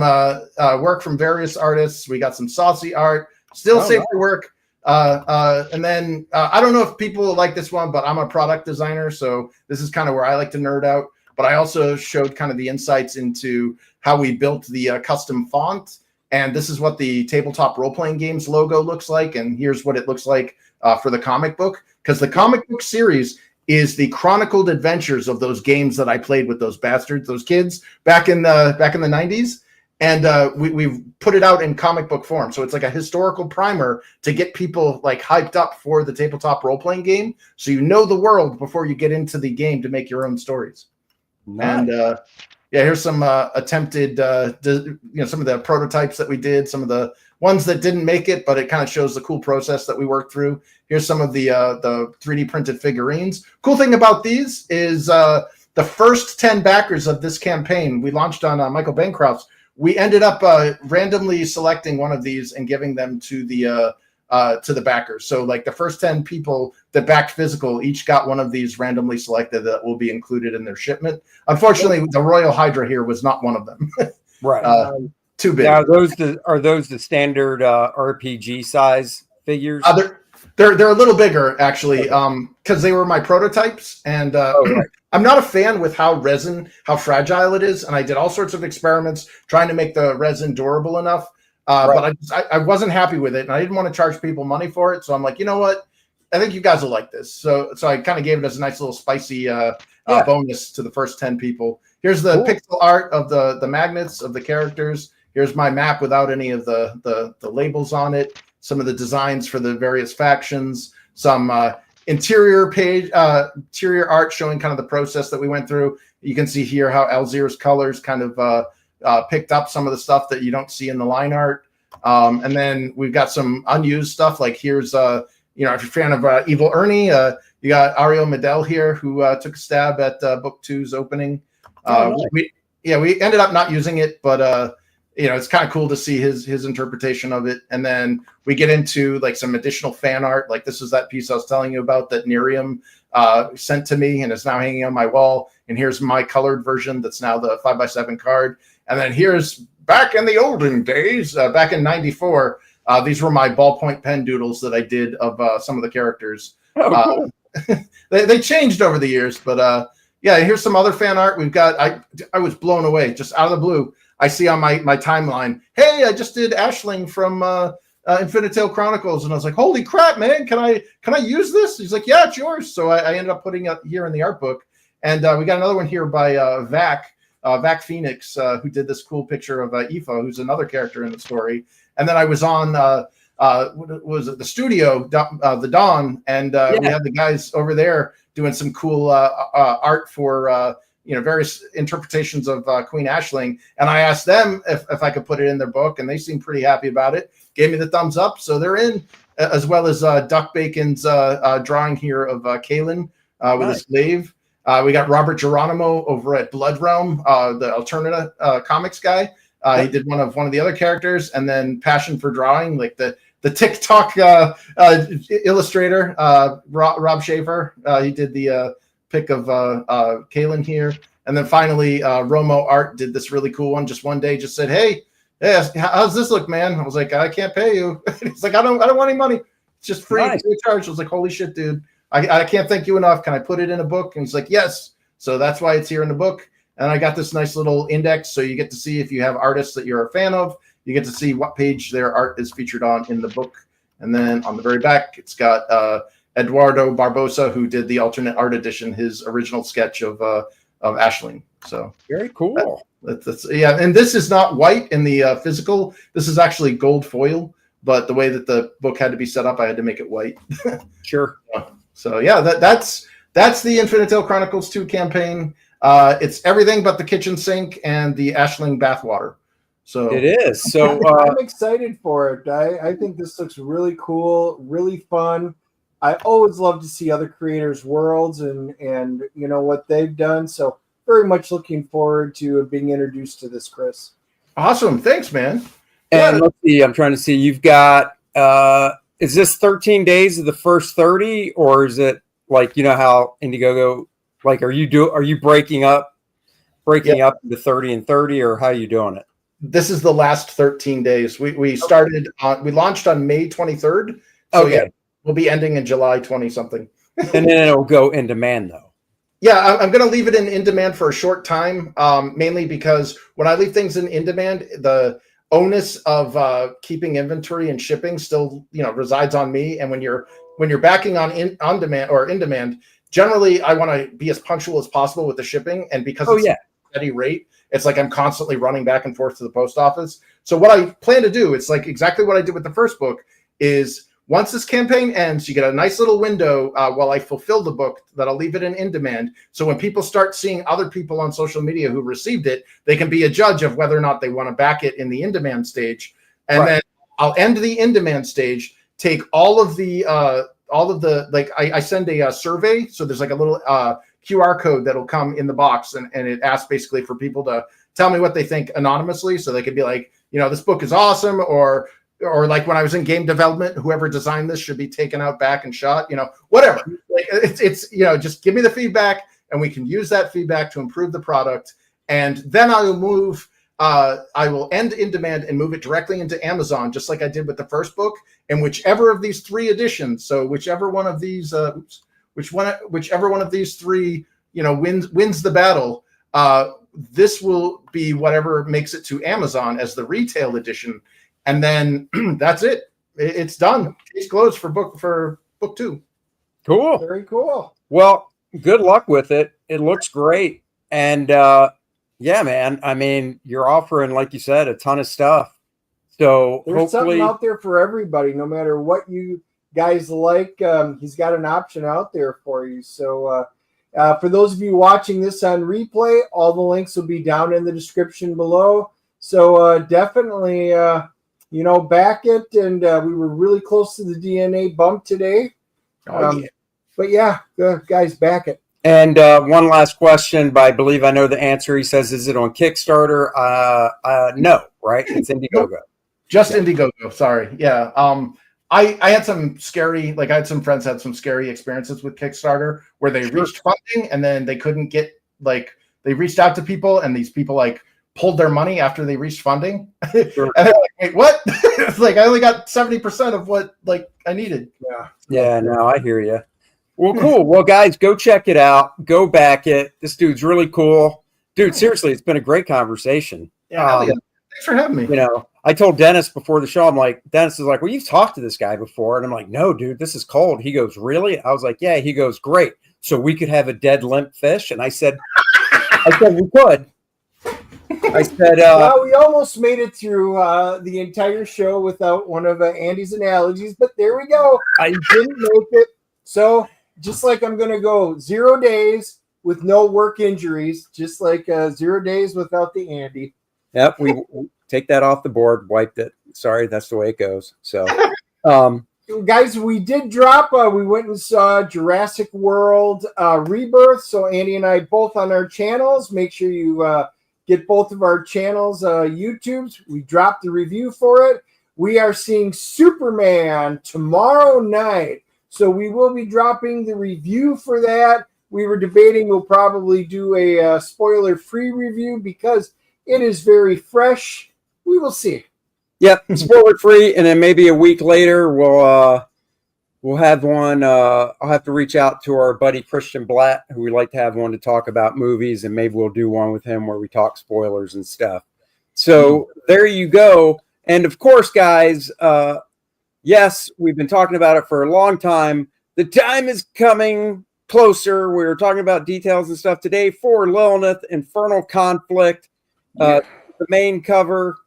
work from various artists. We got some saucy art. Still safe for work. And then I don't know if people like this one, but I'm a product designer, so this is kind of where I like to nerd out. But I also showed kind of the insights into how we built the custom font and this is what the tabletop role-playing games logo looks like, and here's what it looks like for the comic book, because the comic book series is the chronicled adventures of those games that I played with those bastards, those kids back in the 90s. And we've put it out in comic book form. So it's like a historical primer to get people like hyped up for the tabletop role-playing game. So you know the world before you get into the game to make your own stories. Nice. And here's some attempted, some of the prototypes that we did, some of the ones that didn't make it, but it kind of shows the cool process that we worked through. Here's some of the 3D printed figurines. Cool thing about these is the first 10 backers of this campaign we launched on Michael Bancroft's. We ended up randomly selecting one of these and giving them to the backers. So like the first 10 people that backed physical each got one of these randomly selected that will be included in their shipment. Unfortunately, the Royal Hydra here was not one of them. Right. Too big. Now, are those the standard RPG size figures? They're a little bigger actually, because they were my prototypes, and right. I'm not a fan with how fragile it is, and I did all sorts of experiments trying to make the resin durable enough, right. But I wasn't happy with it, and I didn't want to charge people money for it. So I'm like, you know what? I think you guys will like this. So I kind of gave it as a nice little spicy bonus to the first 10 people. Here's the pixel art of the magnets of the characters. Here's my map without any of the labels on it. Some of the designs for the various factions. Some interior art showing kind of the process that we went through. You can see here how Alzir's colors kind of picked up some of the stuff that you don't see in the line art. And then we've got some unused stuff. Like here's, if you're a fan of Evil Ernie, you got Ariel Medel here who took a stab at book 2's opening. We ended up not using it, but it's kind of cool to see his interpretation of it. And then we get into like some additional fan art. Like this is that piece I was telling you about that Nerium sent to me and is now hanging on my wall. And here's my colored version that's now the 5x7 card. And then here's back in the olden days, back in '94. These were my ballpoint pen doodles that I did of some of the characters. Oh, cool. They changed over the years, but here's some other fan art. We've got, I was blown away just out of the blue. I see on my timeline, hey, I just did Ashling from Infinitale Chronicles, and I was like, holy crap, man, can I use this? He's like, yeah, it's yours. So I ended up putting it here in the art book, and we got another one here by Vac Phoenix, who did this cool picture of Aoife, who's another character in the story. And then I was on what was it, the studio, the Dawn, and we had the guys over there doing some cool art for various interpretations of Queen Ashling, and I asked them if I could put it in their book, and they seemed pretty happy about it. Gave me the thumbs up, so they're in, as well as Duck Bacon's drawing here of Kaelin with a slave. We got Robert Geronimo over at Blood Realm, the Alternative comics guy. He did one of the other characters, and then passion for drawing, like the TikTok illustrator, Rob Schaefer. He did the pick of Kaelin here. And then finally, Romo Art did this really cool one. Just one day, just said, hey, how's this look, man? I was like, I can't pay you. He's like, I don't want any money. It's just free, free of charge. I was like, holy shit, dude. I can't thank you enough. Can I put it in a book? And he's like, yes. So that's why it's here in the book. And I got this nice little index. So you get to see if you have artists that you're a fan of. You get to see what page their art is featured on in the book. And then on the very back, it's got Eduardo Barbosa, who did the alternate art edition, his original sketch of Ashling. So very cool. That's and this is not white in the physical. This is actually gold foil, but the way that the book had to be set up, I had to make it white. Sure. So that's the Infinitale Chronicles 2 campaign. It's everything but the kitchen sink and the Ashling bathwater. So it is. So I'm excited for it. I think this looks really cool, really fun. I always love to see other creators' worlds and what they've done. So very much looking forward to being introduced to this, Chris. Awesome. Thanks, man. And let's see, I'm trying to see, you've got is this 13 days of the first 30, or is it like how Indiegogo, like are you breaking up into 30 and 30, or how are you doing it? This is the last 13 days. We started we launched on May 23rd. So okay. We'll be ending in July 20 something. And then it'll go in demand though. Yeah, I'm going to leave it in demand for a short time, mainly because when I leave things in demand, onus of keeping inventory and shipping still, resides on me. And when you're backing on demand or in demand, generally I want to be as punctual as possible with the shipping. And because it's a steady rate, it's like I'm constantly running back and forth to the post office. So what I plan to do, it's like exactly what I did with the first book, is once this campaign ends, you get a nice little window while I fulfill the book that I'll leave it in demand. So when people start seeing other people on social media who received it, they can be a judge of whether or not they want to back it in the in-demand stage. And then I'll end the in-demand stage, take all of the I send a survey. So there's like a little QR code that'll come in the box, and it asks basically for people to tell me what they think anonymously. So they could be like, this book is awesome, or like when I was in game development, whoever designed this should be taken out back and shot, whatever. Like it's just give me the feedback, and we can use that feedback to improve the product. And then I will end in demand and move it directly into Amazon, just like I did with the first book. And whichever of these 3 editions, so whichever one of these three, wins the battle, this will be whatever makes it to Amazon as the retail edition. And then that's it. It's done. Case closed for book 2. Cool. Very cool. Well, good luck with it. It looks great. And yeah, man, I mean, you're offering, like you said, a ton of stuff. So there's something out there for everybody, no matter what you guys like. He's got an option out there for you. So for those of you watching this on replay, all the links will be down in the description below. So definitely, back it. And we were really close to the DNA bump today. But yeah, guys, back it. And one last question, but I believe I know the answer. He says, is it on Kickstarter? No, right? It's Indiegogo. Just Indiegogo. Sorry. Yeah. I had some scary, I had some friends had some scary experiences with Kickstarter where they reached funding and then they couldn't get, they reached out to people and these people pulled their money after they reached funding. Sure. And they're like, wait, what? It's like, I only got 70% of what I needed. Yeah. Yeah, no, I hear you. Well, cool. Well, guys, go check it out. Go back it. This dude's really cool. Dude, seriously, it's been a great conversation. Yeah. Thanks for having me. I told Dennis before the show, I'm like, Dennis is like, well, you've talked to this guy before. And I'm like, no, dude, this is cold. He goes, really? I was like, yeah. He goes, great. So we could have a dead limp fish. And I said, we could. I said, well, we almost made it through the entire show without one of Andy's analogies, but there we go. I didn't make it. So just like I'm going to go 0 days with no work injuries, just like 0 days without the Andy. Yep, we take that off the board, wiped it. Sorry, that's the way it goes. So, guys, we did drop. We went and saw Jurassic World Rebirth. So Andy and I both on our channels. Make sure you get both of our channels YouTubes. We dropped the review for it. We are seeing Superman tomorrow night. So we will be dropping the review for that. We were debating we'll probably do a spoiler-free review because it is very fresh. We will see. Yep, spoiler-free, and then maybe a week later we'll have one. I'll have to reach out to our buddy Christian Blatt, who we'd like to have one to talk about movies, and maybe we'll do one with him where we talk spoilers and stuff. So there you go. And of course, guys, yes, we've been talking about it for a long time. The time is coming closer. We were talking about details and stuff today for Lilith Infernal Conflict. The main cover.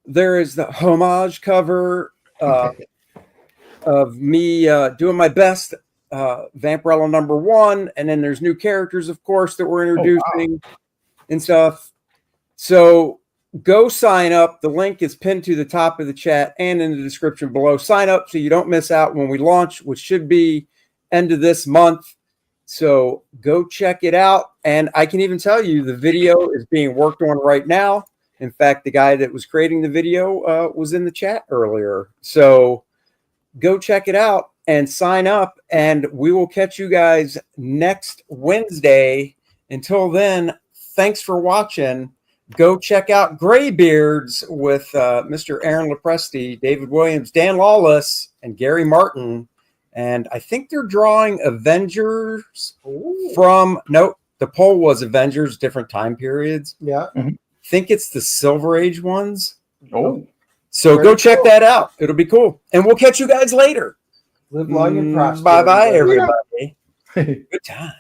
There is the homage cover of me doing my best. Vampirella #1. And then there's new characters, of course, that we're introducing and stuff. So go sign up. The link is pinned to the top of the chat and in the description below. Sign up so you don't miss out when we launch, which should be end of this month. So go check it out. And I can even tell you the video is being worked on right now. In fact, the guy that was creating the video was in the chat earlier. So go check it out and sign up. And we will catch you guys next Wednesday. Until then, thanks for watching. Go check out Graybeards with Mr. Aaron Lepresti, David Williams, Dan Lawless, and Gary Martin. And I think they're drawing Avengers from, nope, the poll was Avengers, different time periods. Yeah. think it's the Silver Age ones. Oh, So Very go check cool. that out. It'll be cool. And we'll catch you guys later. Live long and prosper. Bye-bye, everybody. everybody. Good time.